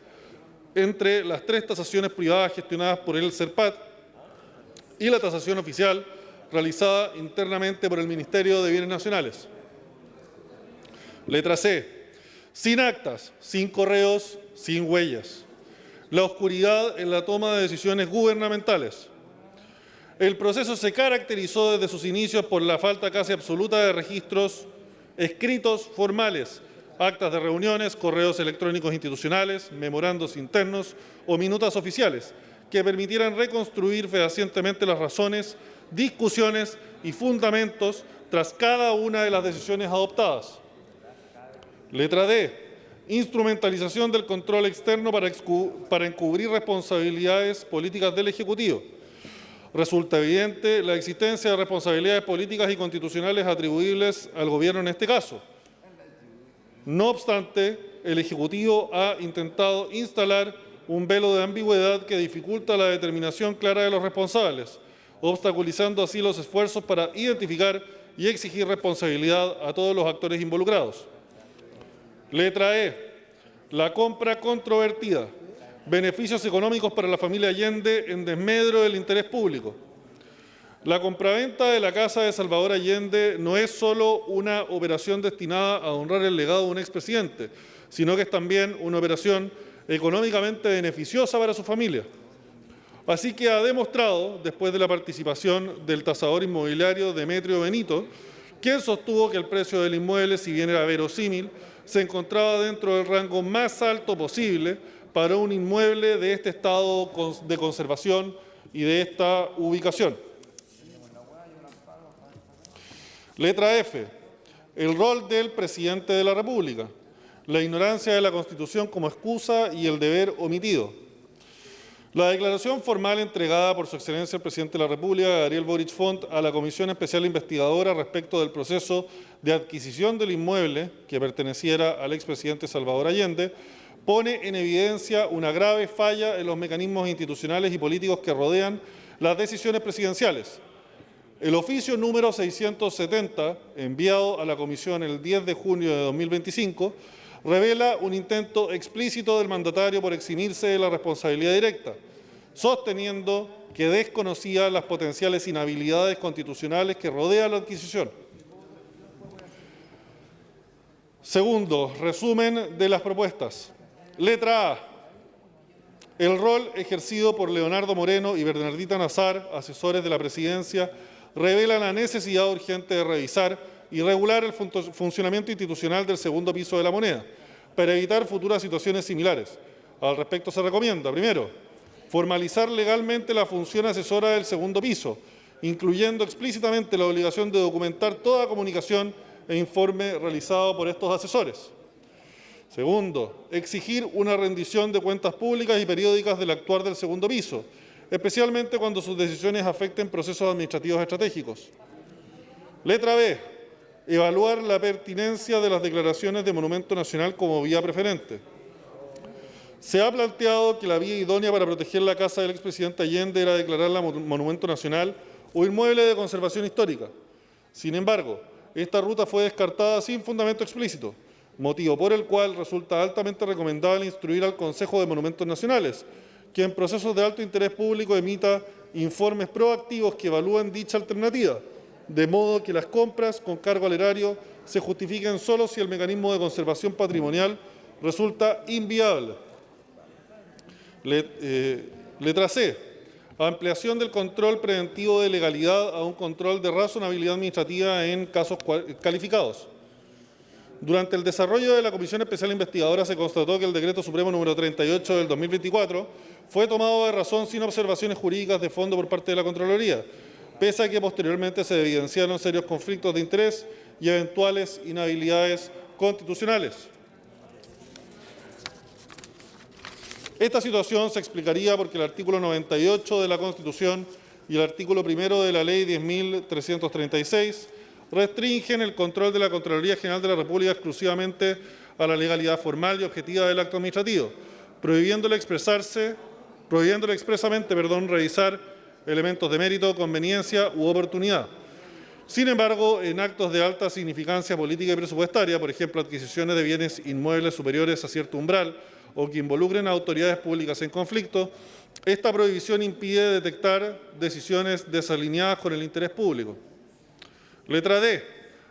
entre las 3 tasaciones privadas gestionadas por el CERPAT y la tasación oficial realizada internamente por el Ministerio de Bienes Nacionales. Letra C. Sin actas, sin correos, sin huellas. La oscuridad en la toma de decisiones gubernamentales. El proceso se caracterizó desde sus inicios por la falta casi absoluta de registros escritos formales, actas de reuniones, correos electrónicos institucionales, memorandos internos o minutas oficiales, que permitieran reconstruir fehacientemente las razones, discusiones y fundamentos tras cada una de las decisiones adoptadas. Letra D. Instrumentalización del control externo para encubrir responsabilidades políticas del Ejecutivo. Resulta evidente la existencia de responsabilidades políticas y constitucionales atribuibles al Gobierno en este caso. No obstante, el Ejecutivo ha intentado instalar un velo de ambigüedad que dificulta la determinación clara de los responsables, obstaculizando así los esfuerzos para identificar y exigir responsabilidad a todos los actores involucrados. Letra E. La compra controvertida. Beneficios económicos para la familia Allende en desmedro del interés público. La compraventa de la casa de Salvador Allende no es solo una operación destinada a honrar el legado de un expresidente, sino que es también una operación económicamente beneficiosa para su familia. Así que ha demostrado, después de la participación del tasador inmobiliario Demetrio Benito, quien sostuvo que el precio del inmueble, si bien era verosímil, se encontraba dentro del rango más alto posible para un inmueble de este estado de conservación y de esta ubicación. Letra F. El rol del presidente de la República. La ignorancia de la Constitución como excusa y el deber omitido. La declaración formal entregada por Su Excelencia el Presidente de la República, Gabriel Boric Font, a la Comisión Especial Investigadora respecto del proceso de adquisición del inmueble que perteneciera al expresidente Salvador Allende, pone en evidencia una grave falla en los mecanismos institucionales y políticos que rodean las decisiones presidenciales. El oficio número 670, enviado a la Comisión el 10 de junio de 2025, revela un intento explícito del mandatario por eximirse de la responsabilidad directa, sosteniendo que desconocía las potenciales inhabilidades constitucionales que rodean la adquisición. Segundo, resumen de las propuestas. Letra A. El rol ejercido por Leonardo Moreno y Bernardita Nazar, asesores de la Presidencia, revela la necesidad urgente de revisar y regular el funcionamiento institucional del segundo piso de la moneda, para evitar futuras situaciones similares. Al respecto se recomienda, primero, formalizar legalmente la función asesora del segundo piso, incluyendo explícitamente la obligación de documentar toda comunicación e informe realizado por estos asesores. Segundo, exigir una rendición de cuentas públicas y periódicas del actuar del segundo piso, especialmente cuando sus decisiones afecten procesos administrativos estratégicos. Letra B. Evaluar la pertinencia de las declaraciones de monumento nacional como vía preferente. Se ha planteado que la vía idónea para proteger la casa del expresidente Allende era declararla monumento nacional o inmueble de conservación histórica. Sin embargo, esta ruta fue descartada sin fundamento explícito, motivo por el cual resulta altamente recomendable instruir al Consejo de Monumentos Nacionales, que en procesos de alto interés público emita informes proactivos que evalúen dicha alternativa, de modo que las compras con cargo al erario se justifiquen solo si el mecanismo de conservación patrimonial resulta inviable. Letra C. Ampliación del control preventivo de legalidad a un control de razonabilidad administrativa en casos calificados. Durante el desarrollo de la Comisión Especial Investigadora se constató que el Decreto Supremo número 38 del 2024 fue tomado de razón sin observaciones jurídicas de fondo por parte de la Contraloría, pese a que posteriormente se evidenciaron serios conflictos de interés y eventuales inhabilidades constitucionales. Esta situación se explicaría porque el artículo 98 de la Constitución y el artículo 1 de la Ley 10.336 restringen el control de la Contraloría General de la República exclusivamente a la legalidad formal y objetiva del acto administrativo, prohibiéndole expresamente revisar elementos de mérito, conveniencia u oportunidad. Sin embargo, en actos de alta significancia política y presupuestaria, por ejemplo, adquisiciones de bienes inmuebles superiores a cierto umbral o que involucren a autoridades públicas en conflicto, esta prohibición impide detectar decisiones desalineadas con el interés público. Letra D.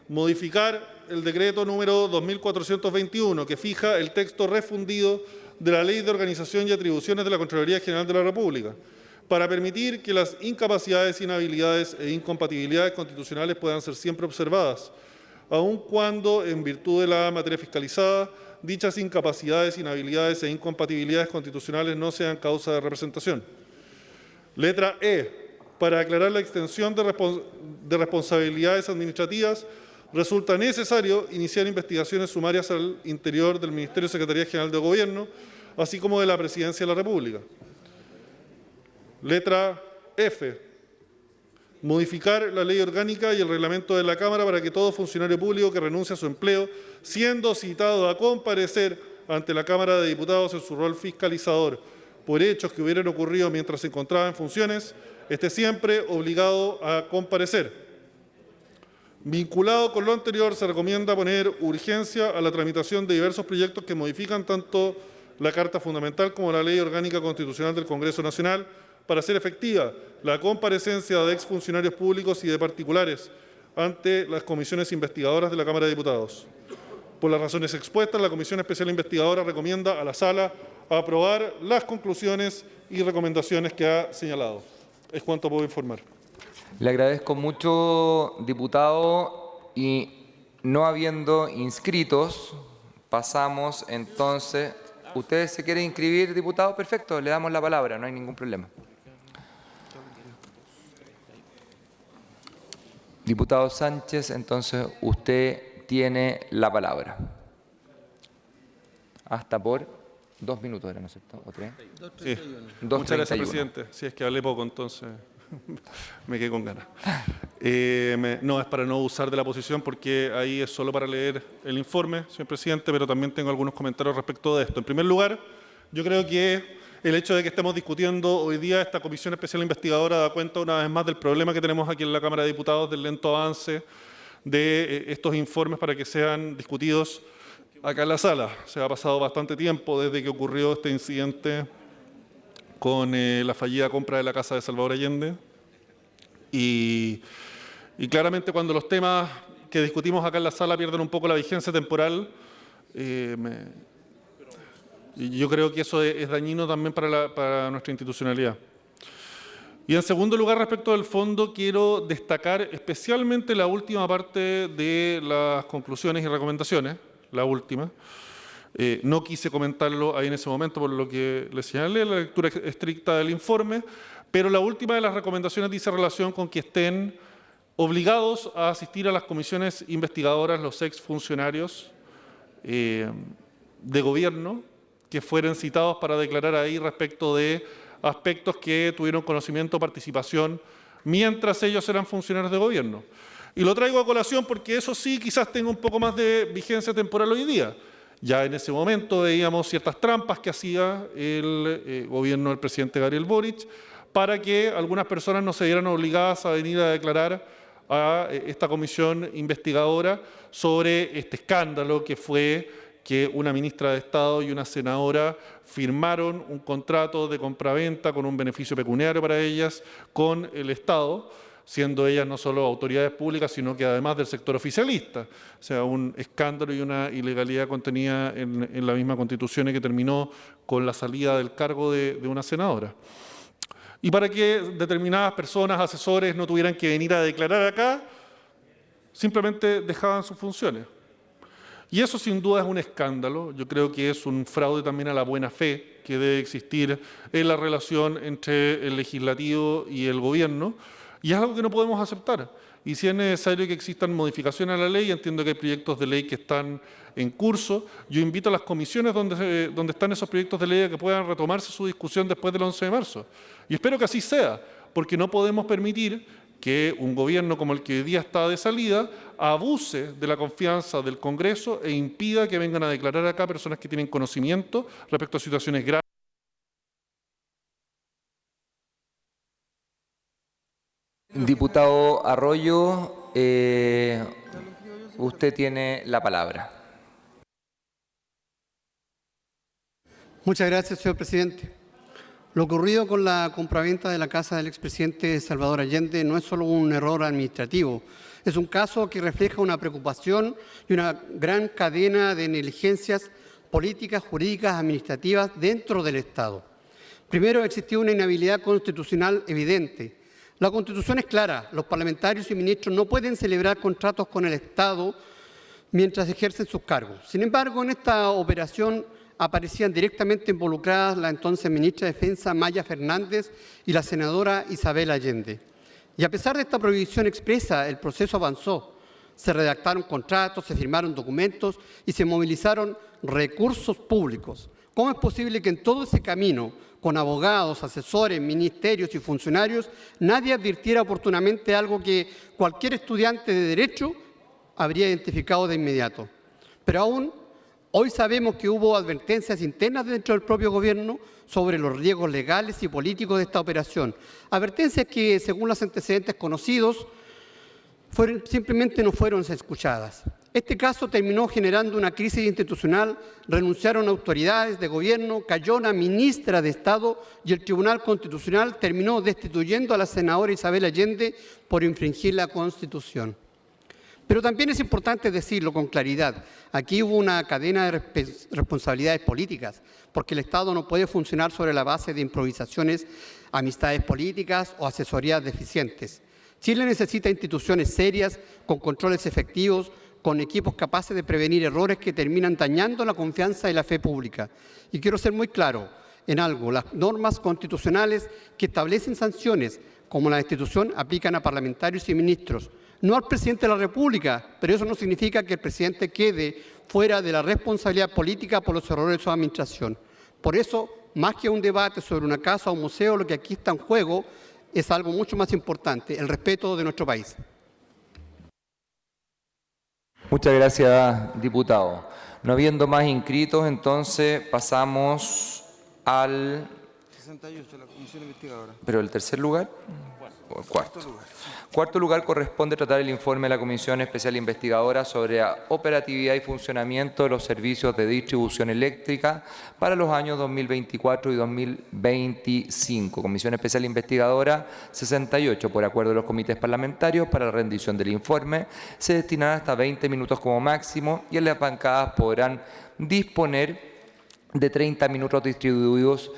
Modificar el decreto número 2421, que fija el texto refundido de la Ley de Organización y Atribuciones de la Contraloría General de la República, para permitir que las incapacidades, inhabilidades e incompatibilidades constitucionales puedan ser siempre observadas, aun cuando, en virtud de la materia fiscalizada, dichas incapacidades, inhabilidades e incompatibilidades constitucionales no sean causa de representación. Letra E. Para aclarar la extensión de responsabilidades administrativas, resulta necesario iniciar investigaciones sumarias al interior del Ministerio de Secretaría General de Gobierno, así como de la Presidencia de la República. Letra F. Modificar la ley orgánica y el reglamento de la Cámara para que todo funcionario público que renuncie a su empleo, siendo citado a comparecer ante la Cámara de Diputados en su rol fiscalizador por hechos que hubieran ocurrido mientras se encontraba en funciones, esté siempre obligado a comparecer. Vinculado con lo anterior, se recomienda poner urgencia a la tramitación de diversos proyectos que modifican tanto la Carta Fundamental como la Ley Orgánica Constitucional del Congreso Nacional para hacer efectiva la comparecencia de exfuncionarios públicos y de particulares ante las comisiones investigadoras de la Cámara de Diputados. Por las razones expuestas, la Comisión Especial Investigadora recomienda a la Sala aprobar las conclusiones y recomendaciones que ha señalado. Es cuanto puedo informar. Le agradezco mucho, diputado, y no habiendo inscritos, pasamos entonces. ¿Usted se quiere inscribir, diputado? Perfecto, le damos la palabra, no hay ningún problema. Diputado Sánchez, entonces usted tiene la palabra. Hasta por 2 minutos, ¿era, no es cierto? ¿O 3? Sí. Muchas gracias, presidente. Si es que hablé poco, entonces me quedé con ganas. No, es para no usar de la posición, porque ahí es solo para leer el informe, señor presidente, pero también tengo algunos comentarios respecto de esto. En primer lugar, yo creo que el hecho de que estemos discutiendo hoy día esta Comisión Especial Investigadora da cuenta una vez más del problema que tenemos aquí en la Cámara de Diputados, del lento avance de estos informes para que sean discutidos acá en la sala. Se ha pasado bastante tiempo desde que ocurrió este incidente con la fallida compra de la casa de Salvador Allende. Y claramente cuando los temas que discutimos acá en la sala pierden un poco la vigencia temporal, y yo creo que eso es dañino también para nuestra institucionalidad. Y en segundo lugar, respecto del fondo, quiero destacar especialmente la última parte de las conclusiones y recomendaciones, la última. No quise comentarlo ahí en ese momento por lo que les señalé, la lectura estricta del informe, pero la última de las recomendaciones dice relación con que estén obligados a asistir a las comisiones investigadoras los exfuncionarios de gobierno que fueran citados para declarar ahí respecto de aspectos que tuvieron conocimiento o participación mientras ellos eran funcionarios de gobierno. Y lo traigo a colación porque eso sí quizás tenga un poco más de vigencia temporal hoy día. Ya en ese momento veíamos ciertas trampas que hacía el gobierno del presidente Gabriel Boric para que algunas personas no se vieran obligadas a venir a declarar a esta comisión investigadora sobre este escándalo que fue que una ministra de Estado y una senadora firmaron un contrato de compraventa con un beneficio pecuniario para ellas con el Estado, siendo ellas no solo autoridades públicas, sino que además del sector oficialista. O sea, un escándalo y una ilegalidad contenida en la misma Constitución y que terminó con la salida del cargo de una senadora. Y para que determinadas personas, asesores, no tuvieran que venir a declarar acá, simplemente dejaban sus funciones. Y eso sin duda es un escándalo. Yo creo que es un fraude también a la buena fe que debe existir en la relación entre el legislativo y el gobierno. Y es algo que no podemos aceptar. Y si es necesario que existan modificaciones a la ley, entiendo que hay proyectos de ley que están en curso. Yo invito a las comisiones donde están esos proyectos de ley a que puedan retomarse su discusión después del 11 de marzo. Y espero que así sea, porque no podemos permitir que un gobierno como el que hoy día está de salida abuse de la confianza del Congreso e impida que vengan a declarar acá personas que tienen conocimiento respecto a situaciones graves. Diputado Arroyo, usted tiene la palabra. Muchas gracias, señor presidente. Lo ocurrido con la compraventa de la casa del expresidente Salvador Allende no es solo un error administrativo, es un caso que refleja una preocupación y una gran cadena de negligencias políticas, jurídicas, administrativas dentro del Estado. Primero, existió una inhabilidad constitucional evidente. La Constitución es clara, los parlamentarios y ministros no pueden celebrar contratos con el Estado mientras ejercen sus cargos. Sin embargo, en esta operación aparecían directamente involucradas la entonces ministra de Defensa Maya Fernández y la senadora Isabel Allende. Y a pesar de esta prohibición expresa, el proceso avanzó. Se redactaron contratos, se firmaron documentos y se movilizaron recursos públicos. ¿Cómo es posible que en todo ese camino, con abogados, asesores, ministerios y funcionarios, nadie advirtiera oportunamente algo que cualquier estudiante de Derecho habría identificado de inmediato? Pero aún hoy sabemos que hubo advertencias internas dentro del propio gobierno sobre los riesgos legales y políticos de esta operación. Advertencias que, según los antecedentes conocidos, simplemente no fueron escuchadas. Este caso terminó generando una crisis institucional, renunciaron autoridades de gobierno, cayó una ministra de Estado y el Tribunal Constitucional terminó destituyendo a la senadora Isabel Allende por infringir la Constitución. Pero también es importante decirlo con claridad. Aquí hubo una cadena de responsabilidades políticas, porque el Estado no puede funcionar sobre la base de improvisaciones, amistades políticas o asesorías deficientes. Chile necesita instituciones serias, con controles efectivos, con equipos capaces de prevenir errores que terminan dañando la confianza y la fe pública. Y quiero ser muy claro en algo. Las normas constitucionales que establecen sanciones, como la Constitución, aplican a parlamentarios y ministros, no al presidente de la República, pero eso no significa que el presidente quede fuera de la responsabilidad política por los errores de su administración. Por eso, más que un debate sobre una casa o un museo, lo que aquí está en juego es algo mucho más importante, el respeto de nuestro país. Muchas gracias, diputado. No habiendo más inscritos, entonces pasamos al... 68, la comisión investigadora. ¿Pero el tercer lugar? ¿O el cuarto? Cuarto lugar corresponde tratar el informe de la Comisión Especial Investigadora sobre la operatividad y funcionamiento de los servicios de distribución eléctrica para los años 2024 y 2025. Comisión Especial Investigadora 68, por acuerdo de los comités parlamentarios, para la rendición del informe se destinarán hasta 20 minutos como máximo y en las bancadas podrán disponer de 30 minutos distribuidos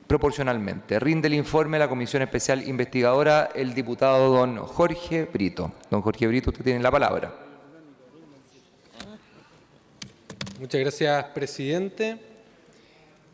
proporcionalmente. Rinde el informe la Comisión Especial Investigadora el diputado don Jorge Brito. Don Jorge Brito, usted tiene la palabra. Muchas gracias, presidente.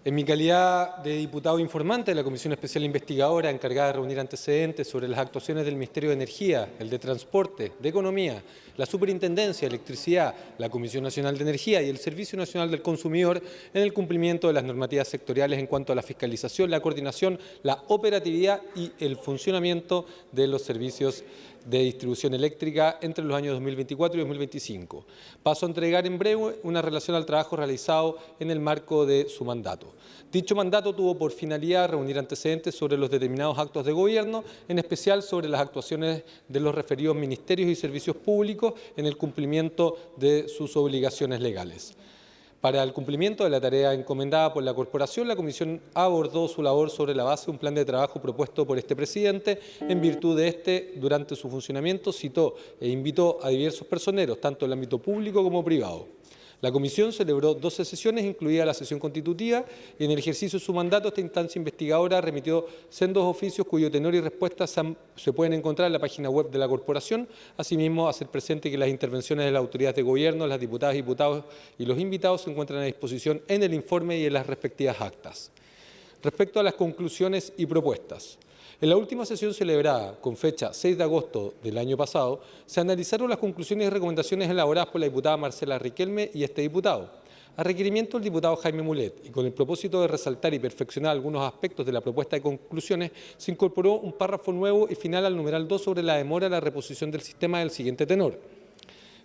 En mi calidad de diputado informante de la Comisión Especial Investigadora encargada de reunir antecedentes sobre las actuaciones del Ministerio de Energía, el de Transporte, de Economía, la Superintendencia de Electricidad, la Comisión Nacional de Energía y el Servicio Nacional del Consumidor en el cumplimiento de las normativas sectoriales en cuanto a la fiscalización, la coordinación, la operatividad y el funcionamiento de los servicios de distribución eléctrica entre los años 2024 y 2025. Paso a entregar en breve una relación al trabajo realizado en el marco de su mandato. Dicho mandato tuvo por finalidad reunir antecedentes sobre los determinados actos de gobierno, en especial sobre las actuaciones de los referidos ministerios y servicios públicos en el cumplimiento de sus obligaciones legales. Para el cumplimiento de la tarea encomendada por la Corporación, la Comisión abordó su labor sobre la base de un plan de trabajo propuesto por este presidente. En virtud de este, durante su funcionamiento, citó e invitó a diversos personeros, tanto en el ámbito público como privado. La Comisión celebró 12 sesiones, incluida la sesión constitutiva, y en el ejercicio de su mandato, esta instancia investigadora remitió sendos oficios cuyo tenor y respuestas se pueden encontrar en la página web de la Corporación. Asimismo, hacer presente que las intervenciones de las autoridades de gobierno, las diputadas, diputados y los invitados se encuentran a disposición en el informe y en las respectivas actas. Respecto a las conclusiones y propuestas. En la última sesión celebrada, con fecha 6 de agosto del año pasado, se analizaron las conclusiones y recomendaciones elaboradas por la diputada Marcela Riquelme y este diputado. A requerimiento del diputado Jaime Mulet y con el propósito de resaltar y perfeccionar algunos aspectos de la propuesta de conclusiones, se incorporó un párrafo nuevo y final al numeral 2 sobre la demora en la reposición del sistema del siguiente tenor.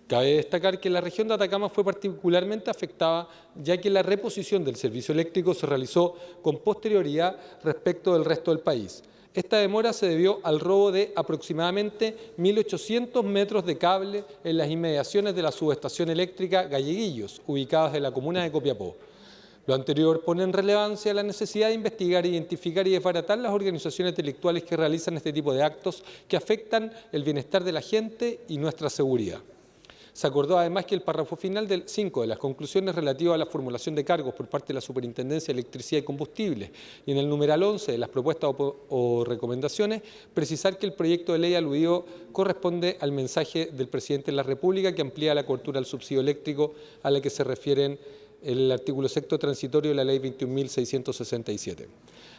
Cabe destacar que la región de Atacama fue particularmente afectada, ya que la reposición del servicio eléctrico se realizó con posterioridad respecto del resto del país. Esta demora se debió al robo de aproximadamente 1.800 metros de cable en las inmediaciones de la subestación eléctrica Galleguillos, ubicadas en la comuna de Copiapó. Lo anterior pone en relevancia la necesidad de investigar, identificar y desbaratar las organizaciones delictuales que realizan este tipo de actos que afectan el bienestar de la gente y nuestra seguridad. Se acordó además que el párrafo final del 5 de las conclusiones relativo a la formulación de cargos por parte de la Superintendencia de Electricidad y Combustibles y en el numeral 11 de las propuestas o recomendaciones, precisar que el proyecto de ley aludido corresponde al mensaje del Presidente de la República que amplía la cobertura al subsidio eléctrico a la que se refieren el artículo 6º transitorio de la Ley 21.667.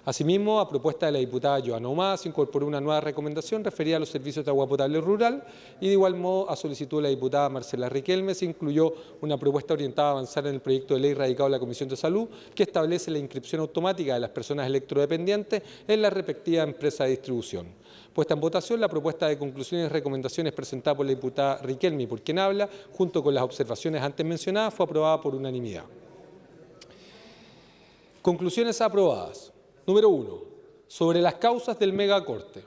Asimismo, a propuesta de la diputada Joana Humada, se incorporó una nueva recomendación referida a los servicios de agua potable rural y de igual modo, a solicitud de la diputada Marcela Riquelme, se incluyó una propuesta orientada a avanzar en el proyecto de ley radicado en la Comisión de Salud que establece la inscripción automática de las personas electrodependientes en la respectiva empresa de distribución. Puesta en votación, la propuesta de conclusiones y recomendaciones presentada por la diputada Riquelme y por quien habla, junto con las observaciones antes mencionadas, fue aprobada por unanimidad. Conclusiones aprobadas. Número 1. Sobre las causas del megacorte.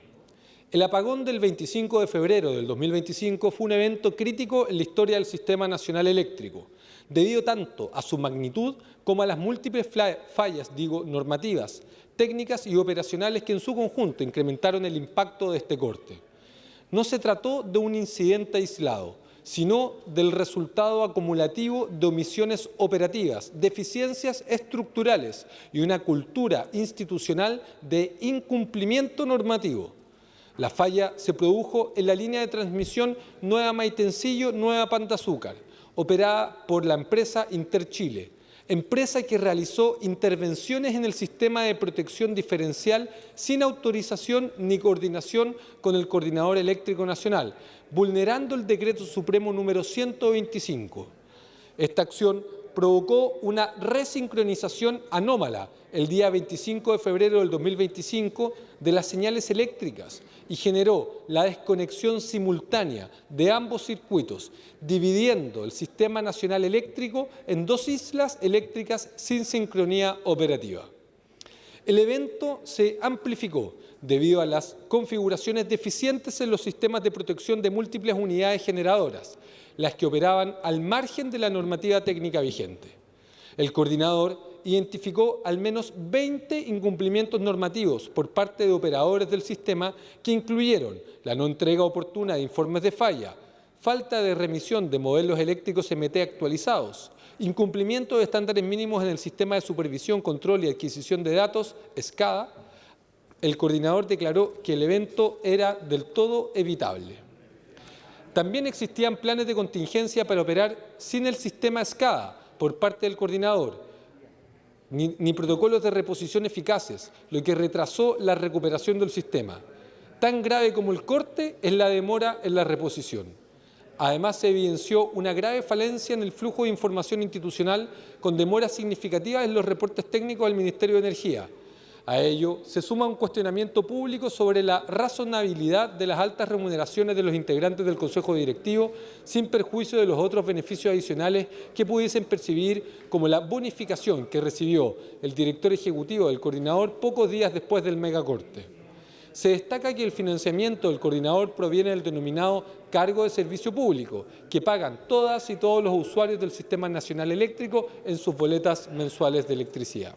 El apagón del 25 de febrero del 2025 fue un evento crítico en la historia del Sistema Nacional Eléctrico, debido tanto a su magnitud como a las múltiples fallas, normativas, técnicas y operacionales que en su conjunto incrementaron el impacto de este corte. No se trató de un incidente aislado, sino del resultado acumulativo de omisiones operativas, deficiencias estructurales y una cultura institucional de incumplimiento normativo. La falla se produjo en la línea de transmisión Nueva Maitencillo, Nueva Pan de Azúcar, operada por la empresa Interchile, empresa que realizó intervenciones en el sistema de protección diferencial sin autorización ni coordinación con el Coordinador Eléctrico Nacional, vulnerando el Decreto Supremo número 125. Esta acción provocó una resincronización anómala el día 25 de febrero del 2025 de las señales eléctricas y generó la desconexión simultánea de ambos circuitos, dividiendo el Sistema Nacional Eléctrico en dos islas eléctricas sin sincronía operativa. El evento se amplificó debido a las configuraciones deficientes en los sistemas de protección de múltiples unidades generadoras, las que operaban al margen de la normativa técnica vigente. El coordinador identificó al menos 20 incumplimientos normativos por parte de operadores del sistema que incluyeron la no entrega oportuna de informes de falla, falta de remisión de modelos eléctricos MT actualizados, incumplimiento de estándares mínimos en el sistema de supervisión, control y adquisición de datos, SCADA. El coordinador declaró que el evento era del todo evitable. También existían planes de contingencia para operar sin el sistema SCADA por parte del coordinador, ni protocolos de reposición eficaces, lo que retrasó la recuperación del sistema. Tan grave como el corte es la demora en la reposición. Además, se evidenció una grave falencia en el flujo de información institucional con demoras significativas en los reportes técnicos del Ministerio de Energía. A ello se suma un cuestionamiento público sobre la razonabilidad de las altas remuneraciones de los integrantes del Consejo Directivo, sin perjuicio de los otros beneficios adicionales que pudiesen percibir, como la bonificación que recibió el director ejecutivo del coordinador pocos días después del megacorte. Se destaca que el financiamiento del coordinador proviene del denominado cargo de servicio público, que pagan todas y todos los usuarios del Sistema Nacional Eléctrico en sus boletas mensuales de electricidad.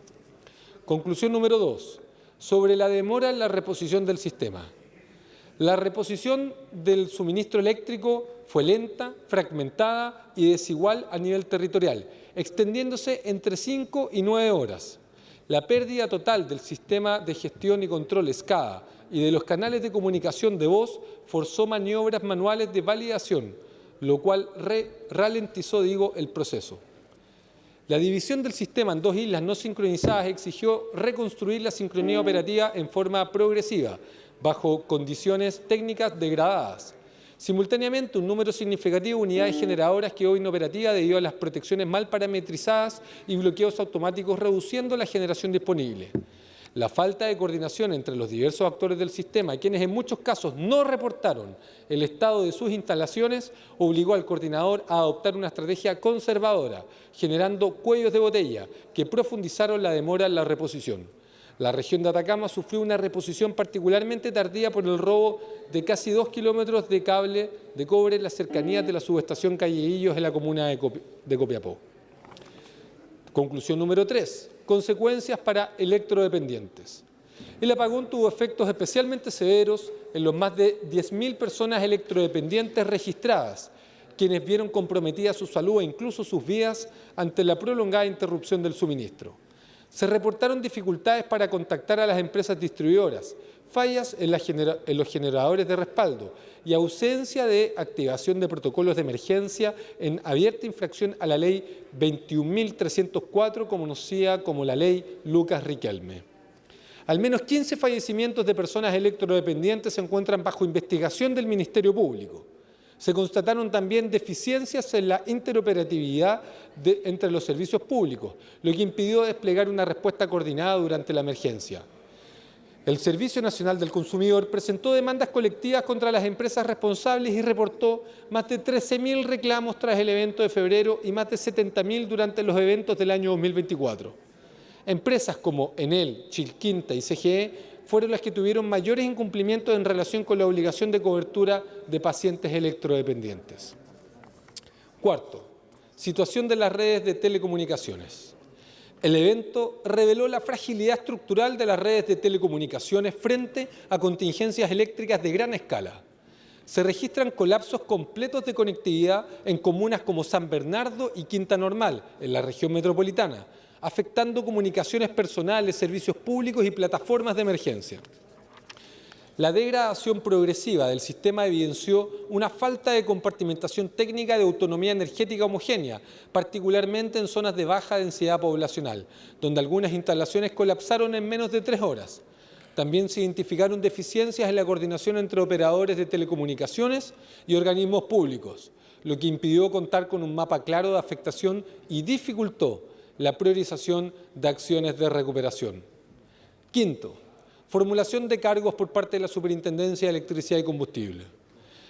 Conclusión número 2. Sobre la demora en la reposición del sistema. La reposición del suministro eléctrico fue lenta, fragmentada y desigual a nivel territorial, extendiéndose entre 5 y 9 horas. La pérdida total del sistema de gestión y control SCADA y de los canales de comunicación de voz forzó maniobras manuales de validación, lo cual ralentizó, el proceso. La división del sistema en dos islas no sincronizadas exigió reconstruir la sincronía operativa en forma progresiva, bajo condiciones técnicas degradadas. Simultáneamente, un número significativo de unidades generadoras quedó inoperativa debido a las protecciones mal parametrizadas y bloqueos automáticos, reduciendo la generación disponible. La falta de coordinación entre los diversos actores del sistema, quienes en muchos casos no reportaron el estado de sus instalaciones, obligó al coordinador a adoptar una estrategia conservadora, generando cuellos de botella que profundizaron la demora en la reposición. La región de Atacama sufrió una reposición particularmente tardía por el robo de casi 2 kilómetros de cable de cobre en las cercanías de la subestación Calleillos en la comuna de Copiapó. Conclusión número 3. Consecuencias para electrodependientes. El apagón tuvo efectos especialmente severos en los más de 10.000 personas electrodependientes registradas, quienes vieron comprometida su salud e incluso sus vidas ante la prolongada interrupción del suministro. Se reportaron dificultades para contactar a las empresas distribuidoras, fallas en los generadores de respaldo y ausencia de activación de protocolos de emergencia en abierta infracción a la Ley 21.304, conocida como la Ley Lucas-Riquelme. Al menos 15 fallecimientos de personas electrodependientes se encuentran bajo investigación del Ministerio Público. Se constataron también deficiencias en la interoperatividad entre los servicios públicos, lo que impidió desplegar una respuesta coordinada durante la emergencia. El Servicio Nacional del Consumidor presentó demandas colectivas contra las empresas responsables y reportó más de 13.000 reclamos tras el evento de febrero y más de 70.000 durante los eventos del año 2024. Empresas como Enel, Chilquinta y CGE fueron las que tuvieron mayores incumplimientos en relación con la obligación de cobertura de pacientes electrodependientes. Cuarto, situación de las redes de telecomunicaciones. El evento reveló la fragilidad estructural de las redes de telecomunicaciones frente a contingencias eléctricas de gran escala. Se registran colapsos completos de conectividad en comunas como San Bernardo y Quinta Normal, en la región metropolitana, afectando comunicaciones personales, servicios públicos y plataformas de emergencia. La degradación progresiva del sistema evidenció una falta de compartimentación técnica de autonomía energética homogénea, particularmente en zonas de baja densidad poblacional, donde algunas instalaciones colapsaron en menos de 3 horas. También se identificaron deficiencias en la coordinación entre operadores de telecomunicaciones y organismos públicos, lo que impidió contar con un mapa claro de afectación y dificultó la priorización de acciones de recuperación. Quinto, formulación de cargos por parte de la Superintendencia de Electricidad y Combustible.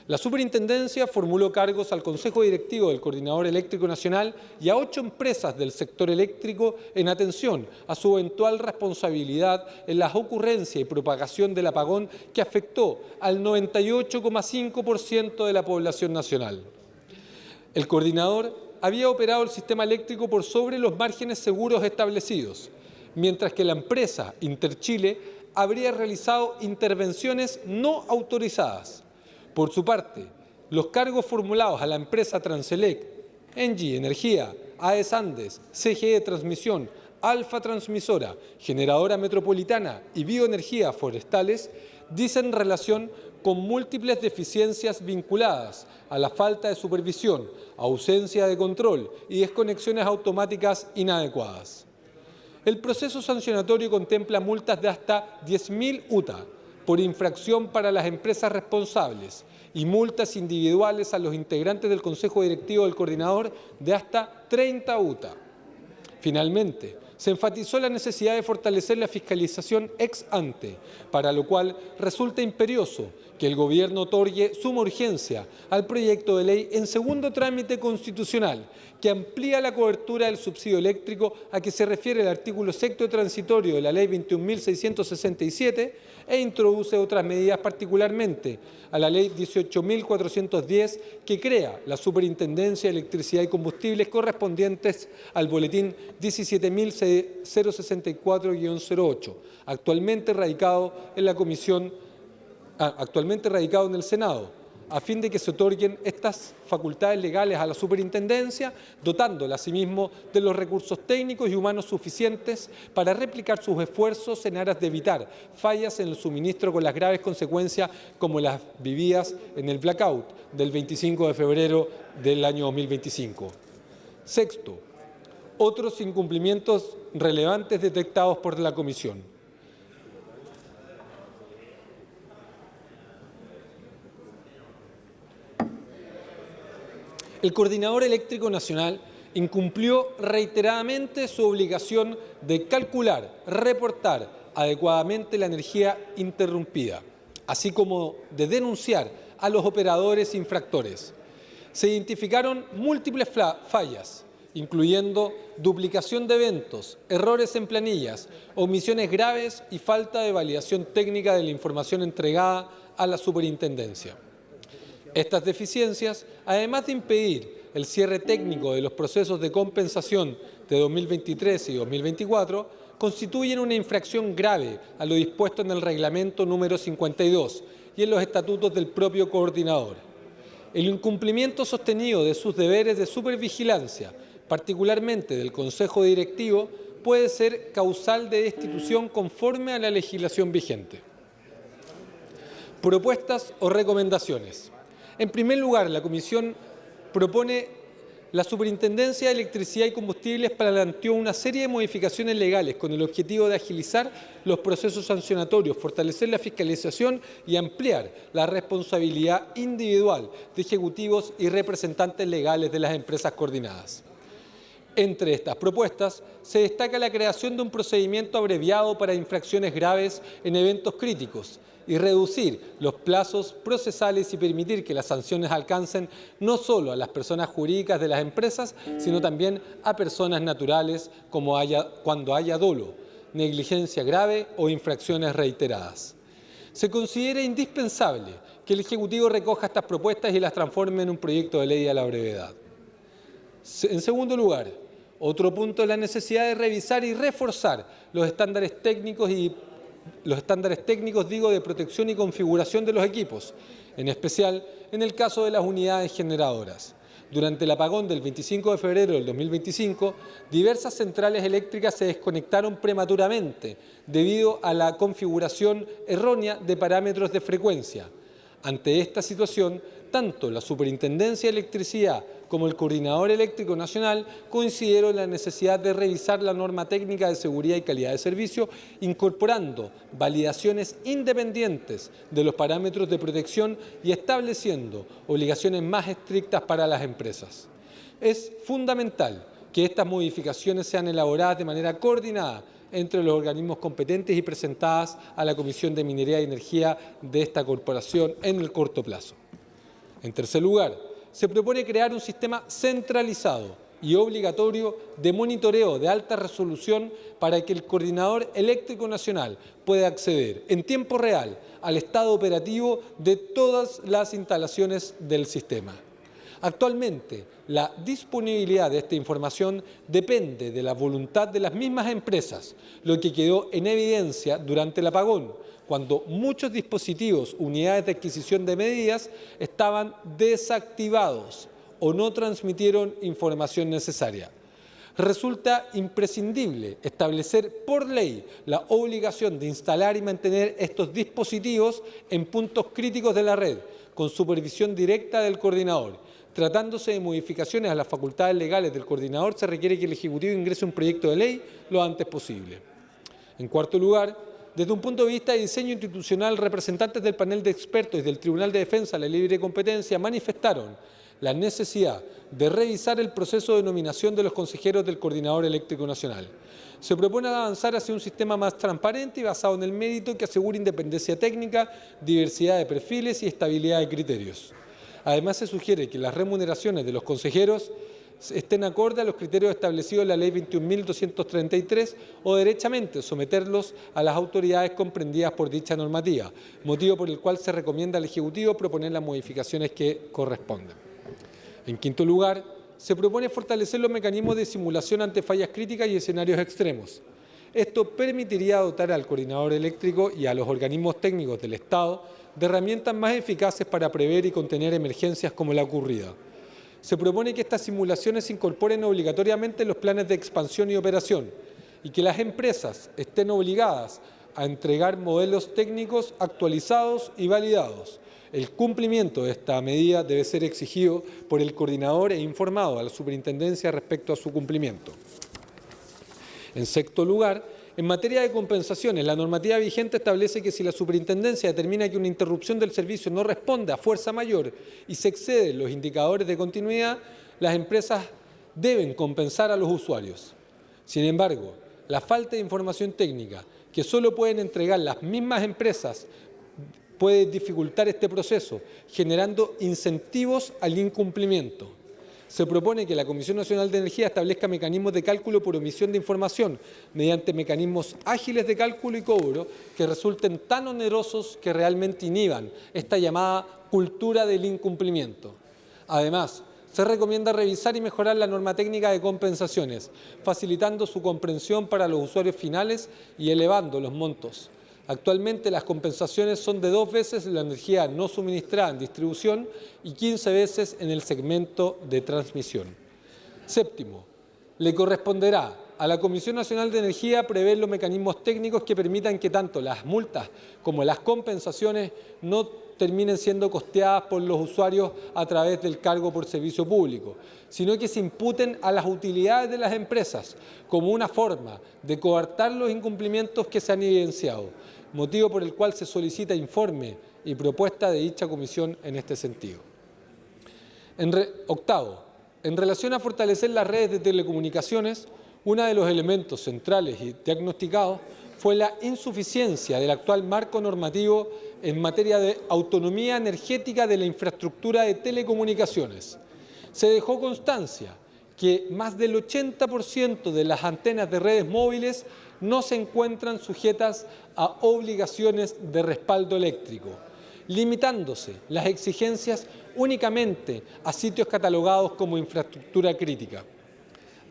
La Superintendencia formuló cargos al Consejo Directivo del Coordinador Eléctrico Nacional y a 8 empresas del sector eléctrico en atención a su eventual responsabilidad en la ocurrencia y propagación del apagón que afectó al 98,5% de la población nacional. El coordinador había operado el sistema eléctrico por sobre los márgenes seguros establecidos, mientras que la empresa Interchile habría realizado intervenciones no autorizadas. Por su parte, los cargos formulados a la empresa Transelec, Engie Energía, AES Andes, CGE Transmisión, Alfa Transmisora, Generadora Metropolitana y Bioenergía Forestales dicen relación con múltiples deficiencias vinculadas a la falta de supervisión, ausencia de control y desconexiones automáticas inadecuadas. El proceso sancionatorio contempla multas de hasta 10.000 UTA por infracción para las empresas responsables y multas individuales a los integrantes del Consejo Directivo del Coordinador de hasta 30 UTA. Finalmente, se enfatizó la necesidad de fortalecer la fiscalización ex ante, para lo cual resulta imperioso que el Gobierno otorgue suma urgencia al proyecto de ley en segundo trámite constitucional que amplía la cobertura del subsidio eléctrico a que se refiere el artículo 6º transitorio de la Ley 21.667 e introduce otras medidas, particularmente a la Ley 18.410 que crea la Superintendencia de Electricidad y Combustibles correspondientes al Boletín 17.064-08, actualmente radicado en el Senado, a fin de que se otorguen estas facultades legales a la superintendencia, dotándola asimismo de los recursos técnicos y humanos suficientes para replicar sus esfuerzos en aras de evitar fallas en el suministro con las graves consecuencias como las vividas en el blackout del 25 de febrero del año 2025. Sexto, otros incumplimientos relevantes detectados por la Comisión. El Coordinador Eléctrico Nacional incumplió reiteradamente su obligación de calcular, reportar adecuadamente la energía interrumpida, así como de denunciar a los operadores infractores. Se identificaron múltiples fallas, incluyendo duplicación de eventos, errores en planillas, omisiones graves y falta de validación técnica de la información entregada a la superintendencia. Estas deficiencias, además de impedir el cierre técnico de los procesos de compensación de 2023 y 2024, constituyen una infracción grave a lo dispuesto en el reglamento número 52 y en los estatutos del propio coordinador. El incumplimiento sostenido de sus deberes de supervigilancia, particularmente del Consejo Directivo, puede ser causal de destitución conforme a la legislación vigente. Propuestas o recomendaciones. En primer lugar, la Comisión propone la Superintendencia de Electricidad y Combustibles planteó una serie de modificaciones legales con el objetivo de agilizar los procesos sancionatorios, fortalecer la fiscalización y ampliar la responsabilidad individual de ejecutivos y representantes legales de las empresas coordinadas. Entre estas propuestas se destaca la creación de un procedimiento abreviado para infracciones graves en eventos críticos y reducir los plazos procesales y permitir que las sanciones alcancen no solo a las personas jurídicas de las empresas, sino también a personas naturales cuando haya dolo, negligencia grave o infracciones reiteradas. Se considera indispensable que el Ejecutivo recoja estas propuestas y las transforme en un proyecto de ley a la brevedad. En segundo lugar, otro punto es la necesidad de revisar y reforzar los estándares técnicos de protección y configuración de los equipos, en especial en el caso de las unidades generadoras. Durante el apagón del 25 de febrero del 2025, diversas centrales eléctricas se desconectaron prematuramente debido a la configuración errónea de parámetros de frecuencia. Ante esta situación, tanto la Superintendencia de Electricidad como el Coordinador Eléctrico Nacional coincidieron en la necesidad de revisar la norma técnica de seguridad y calidad de servicio, incorporando validaciones independientes de los parámetros de protección y estableciendo obligaciones más estrictas para las empresas. Es fundamental que estas modificaciones sean elaboradas de manera coordinada entre los organismos competentes y presentadas a la Comisión de Minería y Energía de esta corporación en el corto plazo. En tercer lugar, se propone crear un sistema centralizado y obligatorio de monitoreo de alta resolución para que el Coordinador Eléctrico Nacional pueda acceder en tiempo real al estado operativo de todas las instalaciones del sistema. Actualmente, la disponibilidad de esta información depende de la voluntad de las mismas empresas, lo que quedó en evidencia durante el apagón, cuando muchos dispositivos, unidades de adquisición de medidas, estaban desactivados o no transmitieron información necesaria. Resulta imprescindible establecer por ley la obligación de instalar y mantener estos dispositivos en puntos críticos de la red, con supervisión directa del coordinador. Tratándose de modificaciones a las facultades legales del coordinador, se requiere que el Ejecutivo ingrese un proyecto de ley lo antes posible. En cuarto lugar, desde un punto de vista de diseño institucional, representantes del panel de expertos y del Tribunal de Defensa de la Libre Competencia manifestaron la necesidad de revisar el proceso de nominación de los consejeros del Coordinador Eléctrico Nacional. Se propone avanzar hacia un sistema más transparente y basado en el mérito que asegure independencia técnica, diversidad de perfiles y estabilidad de criterios. Además, se sugiere que las remuneraciones de los consejeros estén acorde a los criterios establecidos en la Ley 21.233 o derechamente someterlos a las autoridades comprendidas por dicha normativa, motivo por el cual se recomienda al Ejecutivo proponer las modificaciones que correspondan. En quinto lugar, se propone fortalecer los mecanismos de simulación ante fallas críticas y escenarios extremos. Esto permitiría dotar al coordinador eléctrico y a los organismos técnicos del Estado de herramientas más eficaces para prever y contener emergencias como la ocurrida. Se propone que estas simulaciones se incorporen obligatoriamente en los planes de expansión y operación y que las empresas estén obligadas a entregar modelos técnicos actualizados y validados. El cumplimiento de esta medida debe ser exigido por el coordinador e informado a la superintendencia respecto a su cumplimiento. En sexto lugar, en materia de compensaciones, la normativa vigente establece que si la superintendencia determina que una interrupción del servicio no responde a fuerza mayor y se exceden los indicadores de continuidad, las empresas deben compensar a los usuarios. Sin embargo, la falta de información técnica que solo pueden entregar las mismas empresas puede dificultar este proceso, generando incentivos al incumplimiento. Se propone que la Comisión Nacional de Energía establezca mecanismos de cálculo por omisión de información mediante mecanismos ágiles de cálculo y cobro que resulten tan onerosos que realmente inhiban esta llamada cultura del incumplimiento. Además, se recomienda revisar y mejorar la norma técnica de compensaciones, facilitando su comprensión para los usuarios finales y elevando los montos. Actualmente las compensaciones son de 2 veces la energía no suministrada en distribución y 15 veces en el segmento de transmisión. Séptimo, le corresponderá a la Comisión Nacional de Energía prever los mecanismos técnicos que permitan que tanto las multas como las compensaciones no terminen siendo costeadas por los usuarios a través del cargo por servicio público, sino que se imputen a las utilidades de las empresas como una forma de coartar los incumplimientos que se han evidenciado, motivo por el cual se solicita informe y propuesta de dicha comisión en este sentido. Octavo, en relación a fortalecer las redes de telecomunicaciones, uno de los elementos centrales y diagnosticados fue la insuficiencia del actual marco normativo en materia de autonomía energética de la infraestructura de telecomunicaciones. Se dejó constancia que más del 80% de las antenas de redes móviles no se encuentran sujetas a obligaciones de respaldo eléctrico, limitándose las exigencias únicamente a sitios catalogados como infraestructura crítica.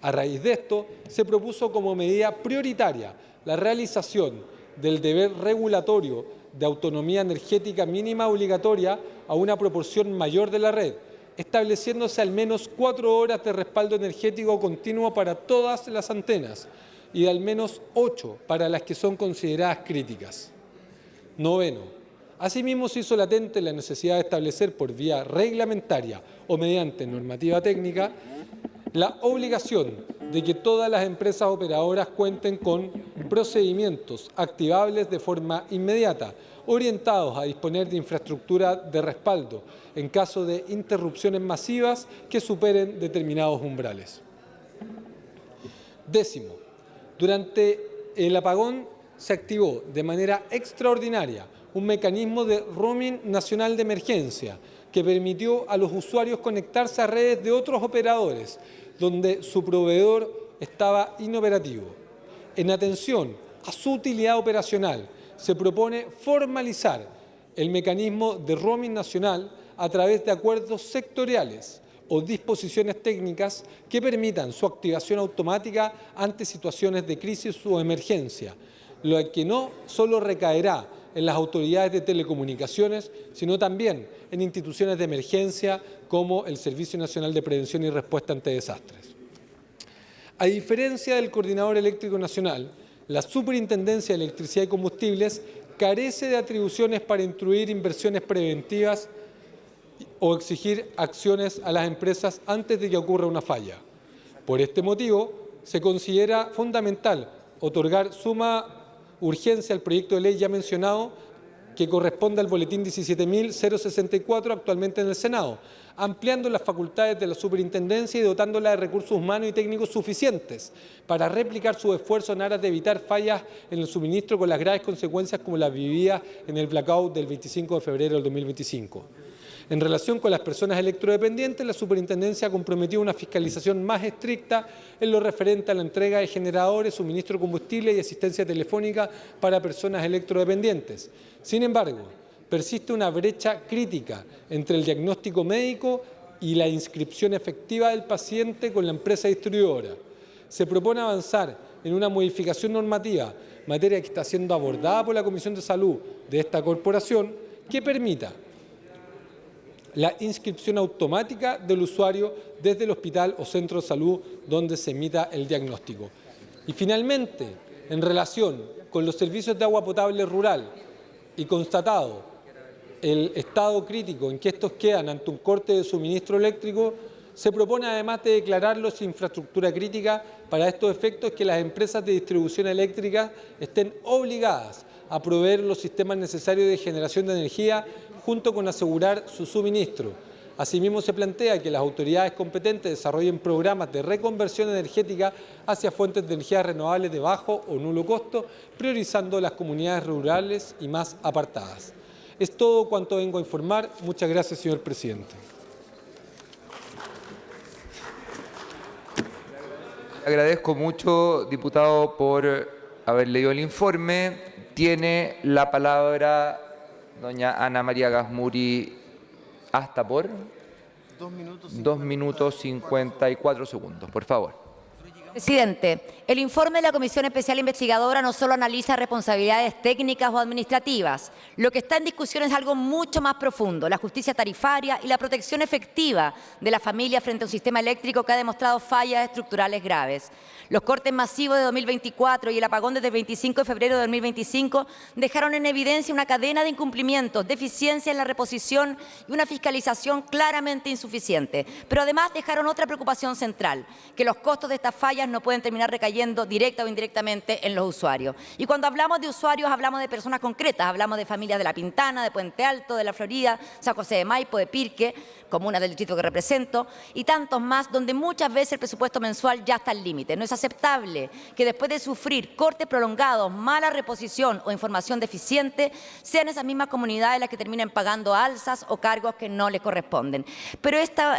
A raíz de esto, se propuso como medida prioritaria la realización del deber regulatorio de autonomía energética mínima obligatoria a una proporción mayor de la red, estableciéndose al menos 4 horas de respaldo energético continuo para todas las antenas y de al menos 8 para las que son consideradas críticas. Noveno, asimismo se hizo latente la necesidad de establecer por vía reglamentaria o mediante normativa técnica la obligación de que todas las empresas operadoras cuenten con procedimientos activables de forma inmediata, orientados a disponer de infraestructura de respaldo en caso de interrupciones masivas que superen determinados umbrales. Décimo, durante el apagón se activó de manera extraordinaria un mecanismo de roaming nacional de emergencia que permitió a los usuarios conectarse a redes de otros operadores donde su proveedor estaba inoperativo. En atención a su utilidad operacional, se propone formalizar el mecanismo de roaming nacional a través de acuerdos sectoriales o disposiciones técnicas que permitan su activación automática ante situaciones de crisis o emergencia, lo que no solo recaerá en las autoridades de telecomunicaciones, sino también en instituciones de emergencia como el Servicio Nacional de Prevención y Respuesta ante Desastres. A diferencia del Coordinador Eléctrico Nacional, la Superintendencia de Electricidad y Combustibles carece de atribuciones para instruir inversiones preventivas o exigir acciones a las empresas antes de que ocurra una falla. Por este motivo, se considera fundamental otorgar suma urgencia al proyecto de ley ya mencionado, que corresponde al boletín 17.064 actualmente en el Senado, ampliando las facultades de la superintendencia y dotándola de recursos humanos y técnicos suficientes para replicar sus esfuerzos en aras de evitar fallas en el suministro con las graves consecuencias como las vividas en el blackout del 25 de febrero del 2025. En relación con las personas electrodependientes, la superintendencia comprometió una fiscalización más estricta en lo referente a la entrega de generadores, suministro de combustible y asistencia telefónica para personas electrodependientes. Sin embargo, persiste una brecha crítica entre el diagnóstico médico y la inscripción efectiva del paciente con la empresa distribuidora. Se propone avanzar en una modificación normativa, materia que está siendo abordada por la Comisión de Salud de esta corporación, que permita la inscripción automática del usuario desde el hospital o centro de salud donde se emita el diagnóstico. Y finalmente, en relación con los servicios de agua potable rural y constatado el estado crítico en que estos quedan ante un corte de suministro eléctrico, se propone además de declararlos infraestructura crítica para estos efectos que las empresas de distribución eléctrica estén obligadas a proveer los sistemas necesarios de generación de energía junto con asegurar su suministro. Asimismo, se plantea que las autoridades competentes desarrollen programas de reconversión energética hacia fuentes de energía renovables de bajo o nulo costo, priorizando las comunidades rurales y más apartadas. Es todo cuanto vengo a informar. Muchas gracias, señor presidente. Agradezco mucho, diputado, por haber leído el informe. Tiene la palabra doña Ana María Gasmuri hasta por 2 minutos 54 segundos, por favor. Presidente, el informe de la Comisión Especial Investigadora no solo analiza responsabilidades técnicas o administrativas. Lo que está en discusión es algo mucho más profundo, la justicia tarifaria y la protección efectiva de la familia frente a un sistema eléctrico que ha demostrado fallas estructurales graves. Los cortes masivos de 2024 y el apagón desde el 25 de febrero de 2025 dejaron en evidencia una cadena de incumplimientos, deficiencias en la reposición y una fiscalización claramente insuficiente. Pero además dejaron otra preocupación central, que los costos de estas fallas no pueden terminar recayendo directa o indirectamente en los usuarios. Y cuando hablamos de usuarios, hablamos de personas concretas, hablamos de familias de La Pintana, de Puente Alto, de La Florida, San José de Maipo, de Pirque, comuna del distrito que represento, y tantos más, donde muchas veces el presupuesto mensual ya está al límite. No es aceptable que después de sufrir cortes prolongados, mala reposición o información deficiente, sean esas mismas comunidades las que terminen pagando alzas o cargos que no les corresponden. Pero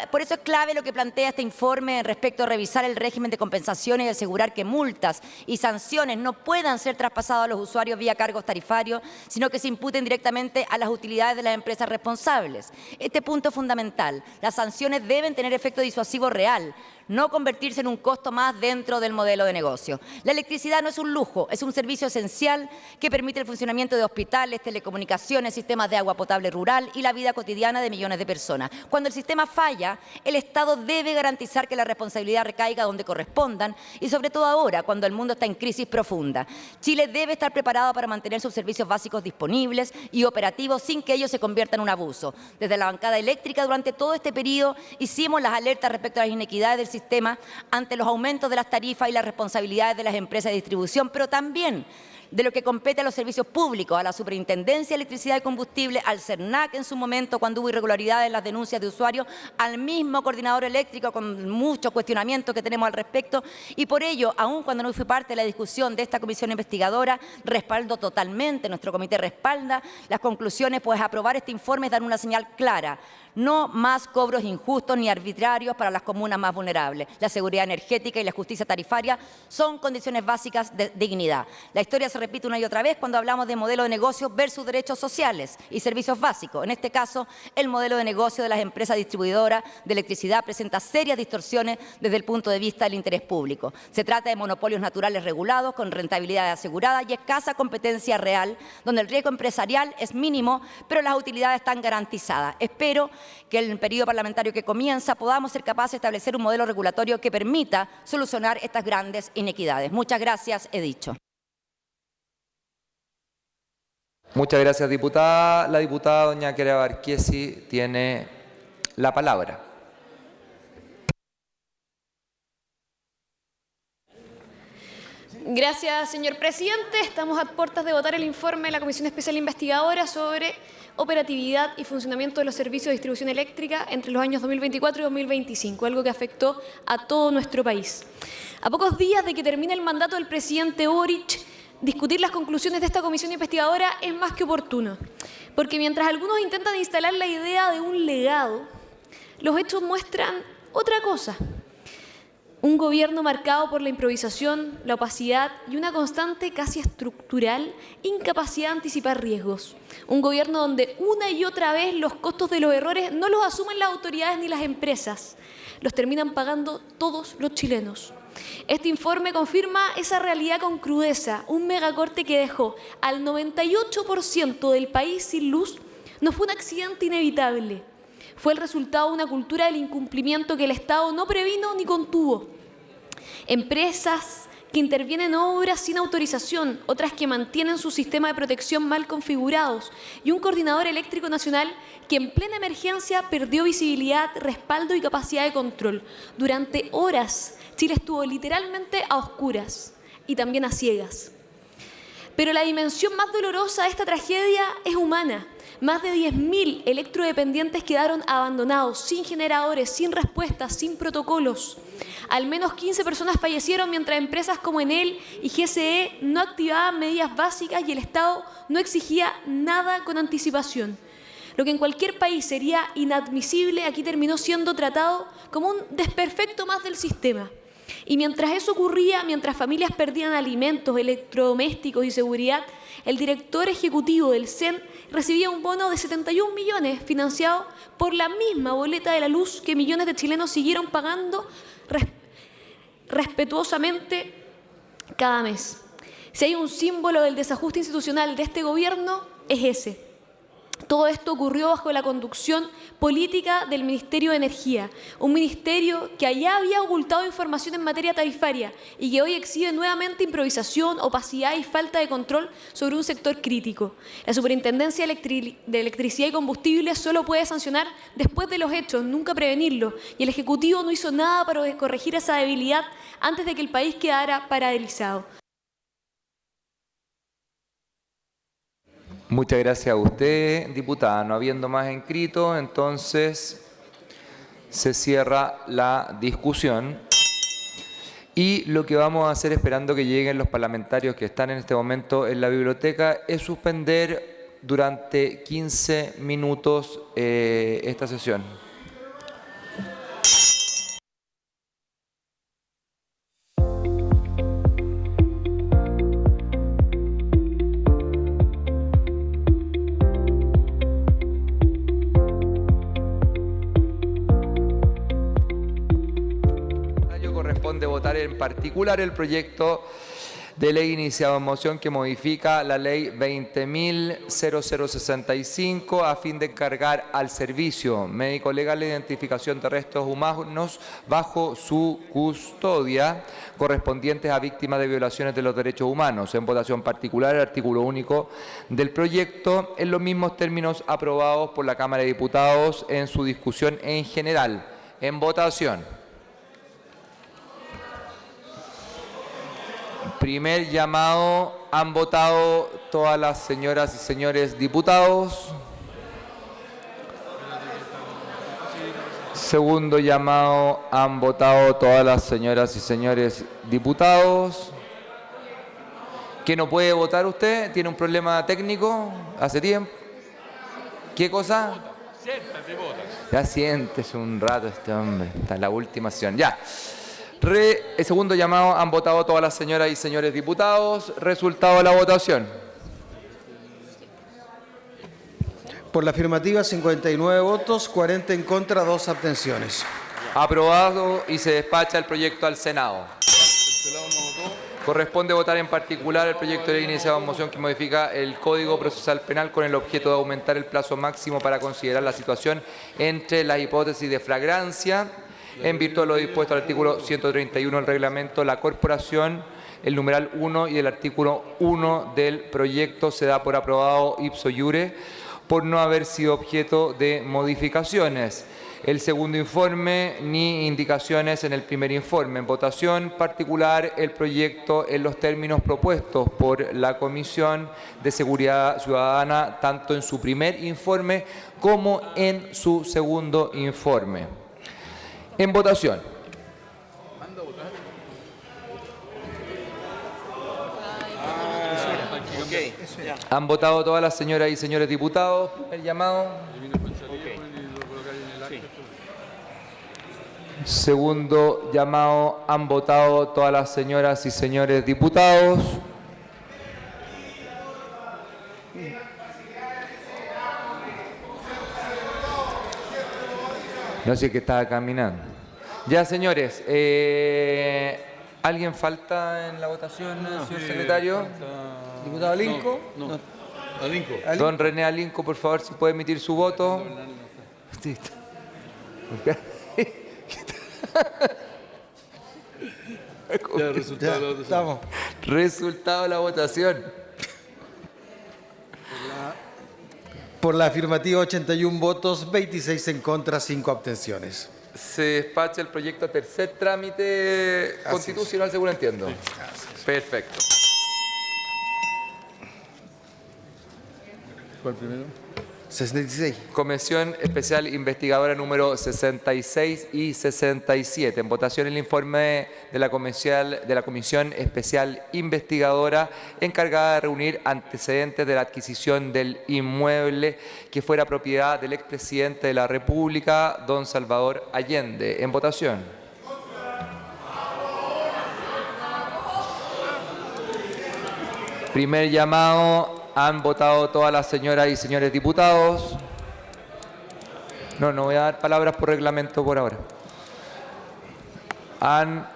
por eso es clave lo que plantea este informe respecto a revisar el régimen de compensación compensaciones y asegurar que multas y sanciones no puedan ser traspasadas a los usuarios vía cargos tarifarios, sino que se imputen directamente a las utilidades de las empresas responsables. Este punto es fundamental. Las sanciones deben tener efecto disuasivo real, no convertirse en un costo más dentro del modelo de negocio. La electricidad no es un lujo, es un servicio esencial que permite el funcionamiento de hospitales, telecomunicaciones, sistemas de agua potable rural y la vida cotidiana de millones de personas. Cuando el sistema falla, el Estado debe garantizar que la responsabilidad recaiga donde correspondan y sobre todo ahora, cuando el mundo está en crisis profunda. Chile debe estar preparado para mantener sus servicios básicos disponibles y operativos sin que ello se convierta en un abuso. Desde la bancada eléctrica, durante todo este periodo, hicimos las alertas respecto a las inequidades del sistema ante los aumentos de las tarifas y las responsabilidades de las empresas de distribución, pero también de lo que compete a los servicios públicos, a la Superintendencia de Electricidad y Combustible, al CERNAC en su momento cuando hubo irregularidades en las denuncias de usuarios, al mismo coordinador eléctrico con muchos cuestionamientos que tenemos al respecto y por ello, aun cuando no fui parte de la discusión de esta comisión investigadora, respaldo totalmente, nuestro comité respalda las conclusiones, pues aprobar este informe es dar una señal clara. No más cobros injustos ni arbitrarios para las comunas más vulnerables. La seguridad energética y la justicia tarifaria son condiciones básicas de dignidad. La historia se repite una y otra vez cuando hablamos de modelo de negocio versus derechos sociales y servicios básicos. En este caso, el modelo de negocio de las empresas distribuidoras de electricidad presenta serias distorsiones desde el punto de vista del interés público. Se trata de monopolios naturales regulados con rentabilidad asegurada y escasa competencia real, donde el riesgo empresarial es mínimo, pero las utilidades están garantizadas. Espero que en el periodo parlamentario que comienza podamos ser capaces de establecer un modelo regulatorio que permita solucionar estas grandes inequidades. Muchas gracias, he dicho. Muchas gracias, diputada. La diputada doña Kera Barquesi tiene la palabra. Gracias, señor presidente. Estamos a puertas de votar el informe de la Comisión Especial Investigadora sobre operatividad y funcionamiento de los servicios de distribución eléctrica entre los años 2024 y 2025, algo que afectó a todo nuestro país. A pocos días de que termine el mandato del presidente Boric, discutir las conclusiones de esta comisión investigadora es más que oportuno, porque mientras algunos intentan instalar la idea de un legado, los hechos muestran otra cosa. Un gobierno marcado por la improvisación, la opacidad y una constante, casi estructural, incapacidad de anticipar riesgos. Un gobierno donde una y otra vez los costos de los errores no los asumen las autoridades ni las empresas, los terminan pagando todos los chilenos. Este informe confirma esa realidad con crudeza. Un megacorte que dejó al 98% del país sin luz no fue un accidente inevitable. Fue el resultado de una cultura del incumplimiento que el Estado no previno ni contuvo. Empresas que intervienen en obras sin autorización, otras que mantienen su sistema de protección mal configurados y un coordinador eléctrico nacional que en plena emergencia perdió visibilidad, respaldo y capacidad de control. Durante horas, Chile estuvo literalmente a oscuras y también a ciegas. Pero la dimensión más dolorosa de esta tragedia es humana. Más de 10.000 electrodependientes quedaron abandonados, sin generadores, sin respuestas, sin protocolos. Al menos 15 personas fallecieron mientras empresas como Enel y GCE no activaban medidas básicas y el Estado no exigía nada con anticipación. Lo que en cualquier país sería inadmisible, aquí terminó siendo tratado como un desperfecto más del sistema. Y mientras eso ocurría, mientras familias perdían alimentos, electrodomésticos y seguridad, el director ejecutivo del CEN recibía un bono de 71 millones financiado por la misma boleta de la luz que millones de chilenos siguieron pagando respetuosamente cada mes. Si hay un símbolo del desajuste institucional de este gobierno, es ese. Todo esto ocurrió bajo la conducción política del Ministerio de Energía, un ministerio que allá había ocultado información en materia tarifaria y que hoy exhibe nuevamente improvisación, opacidad y falta de control sobre un sector crítico. La Superintendencia de Electricidad y Combustible solo puede sancionar después de los hechos, nunca prevenirlos, y el Ejecutivo no hizo nada para corregir esa debilidad antes de que el país quedara paralizado. Muchas gracias a usted, diputada. No habiendo más inscritos, entonces se cierra la discusión. Y lo que vamos a hacer, esperando que lleguen los parlamentarios que están en este momento en la biblioteca, es suspender durante 15 minutos esta sesión. votar en particular el proyecto de ley iniciado en moción que modifica la ley 20.0065 a fin de encargar al servicio médico legal la identificación de restos humanos bajo su custodia correspondientes a víctimas de violaciones de los derechos humanos. En votación particular el artículo único del proyecto en los mismos términos aprobados por la Cámara de Diputados en su discusión en general. En votación. Primer llamado, ¿han votado todas las señoras y señores diputados? Segundo llamado, ¿han votado todas las señoras y señores diputados? ¿Que no puede votar usted? ¿Tiene un problema técnico? ¿Hace tiempo? ¿Qué cosa? Ya siéntese un rato este hombre. Está en la última sesión. Ya. El segundo llamado, han votado todas las señoras y señores diputados. Resultado de la votación. Por la afirmativa, 59 votos, 40 en contra, 2 abstenciones. Aprobado y se despacha el proyecto al Senado. Corresponde votar en particular el proyecto de ley iniciado en moción que modifica el Código Procesal Penal con el objeto de aumentar el plazo máximo para considerar la situación entre las hipótesis de flagrancia. En virtud de lo dispuesto al artículo 131 del reglamento, la corporación, el numeral 1 y el artículo 1 del proyecto se da por aprobado ipso iure por no haber sido objeto de modificaciones. El segundo informe ni indicaciones en el primer informe. En votación particular el proyecto en los términos propuestos por la Comisión de Seguridad Ciudadana, tanto en su primer informe como en su segundo informe. En votación. ¿Han votado todas las señoras y señores diputados? El llamado. Segundo llamado. ¿Han votado todas las señoras y señores diputados? No sé qué estaba caminando. Ya, señores, ¿alguien falta en la votación, señor secretario? ¿Diputado Alinco? No. Alinco. Don René Alinco, por favor, si puede emitir su voto. Sí. Ya, resultado de la votación. Estamos. Resultado de la votación. Por la afirmativa, 81 votos, 26 en contra, 5 abstenciones. Se despacha el proyecto a tercer trámite constitucional, según entiendo. Sí. Perfecto. ¿Cuál primero? 66. Comisión Especial Investigadora número 66 y 67. En votación el informe de la Comisión Especial Investigadora encargada de reunir antecedentes de la adquisición del inmueble que fuera propiedad del expresidente de la República, don Salvador Allende. En votación. Primer llamado. ¿Han votado todas las señoras y señores diputados? No voy a dar palabras por reglamento por ahora. ¿Han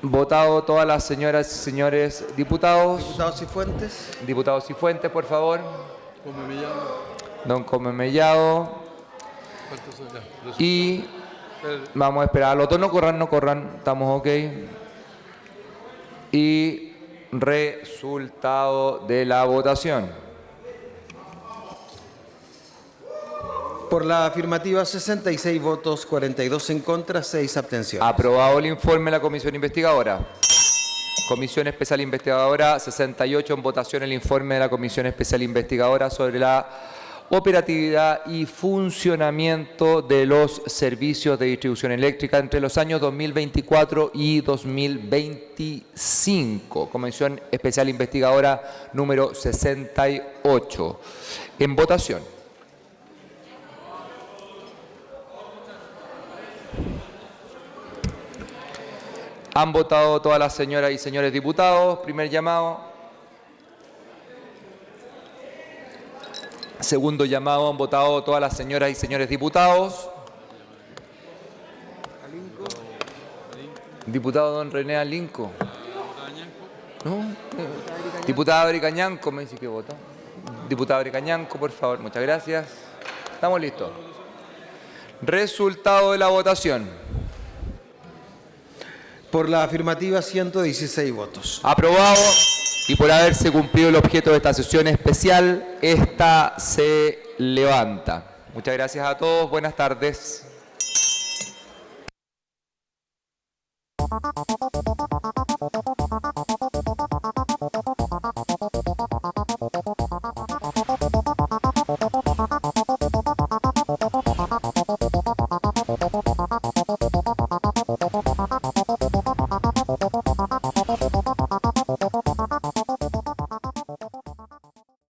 votado todas las señoras y señores diputados? Diputados y Fuentes. Diputados y Fuentes, por favor. Come Mellado. Don Come Mellado. ¿Cuántos son ya? Y vamos a esperar. Los dos no corran. Estamos ok. Y resultado de la votación. Por la afirmativa, 66 votos, 42 en contra, 6 abstenciones. Aprobado el informe de la Comisión Investigadora. Comisión Especial Investigadora 68 en votación el informe de la Comisión Especial Investigadora sobre la operatividad y funcionamiento de los servicios de distribución eléctrica entre los años 2024 y 2025. Comisión Especial Investigadora número 68. En votación. ¿Han votado todas las señoras y señores diputados? Primer llamado. Segundo llamado, han votado todas las señoras y señores diputados. Diputado don René Alinco. ¿No? Diputada Bricañanco me dice que vota. Diputada Bricañanco, por favor. Muchas gracias. Estamos listos. Resultado de la votación. Por la afirmativa, 116 votos. Aprobado. Y por haberse cumplido el objeto de esta sesión especial, esta se levanta. Muchas gracias a todos. Buenas tardes.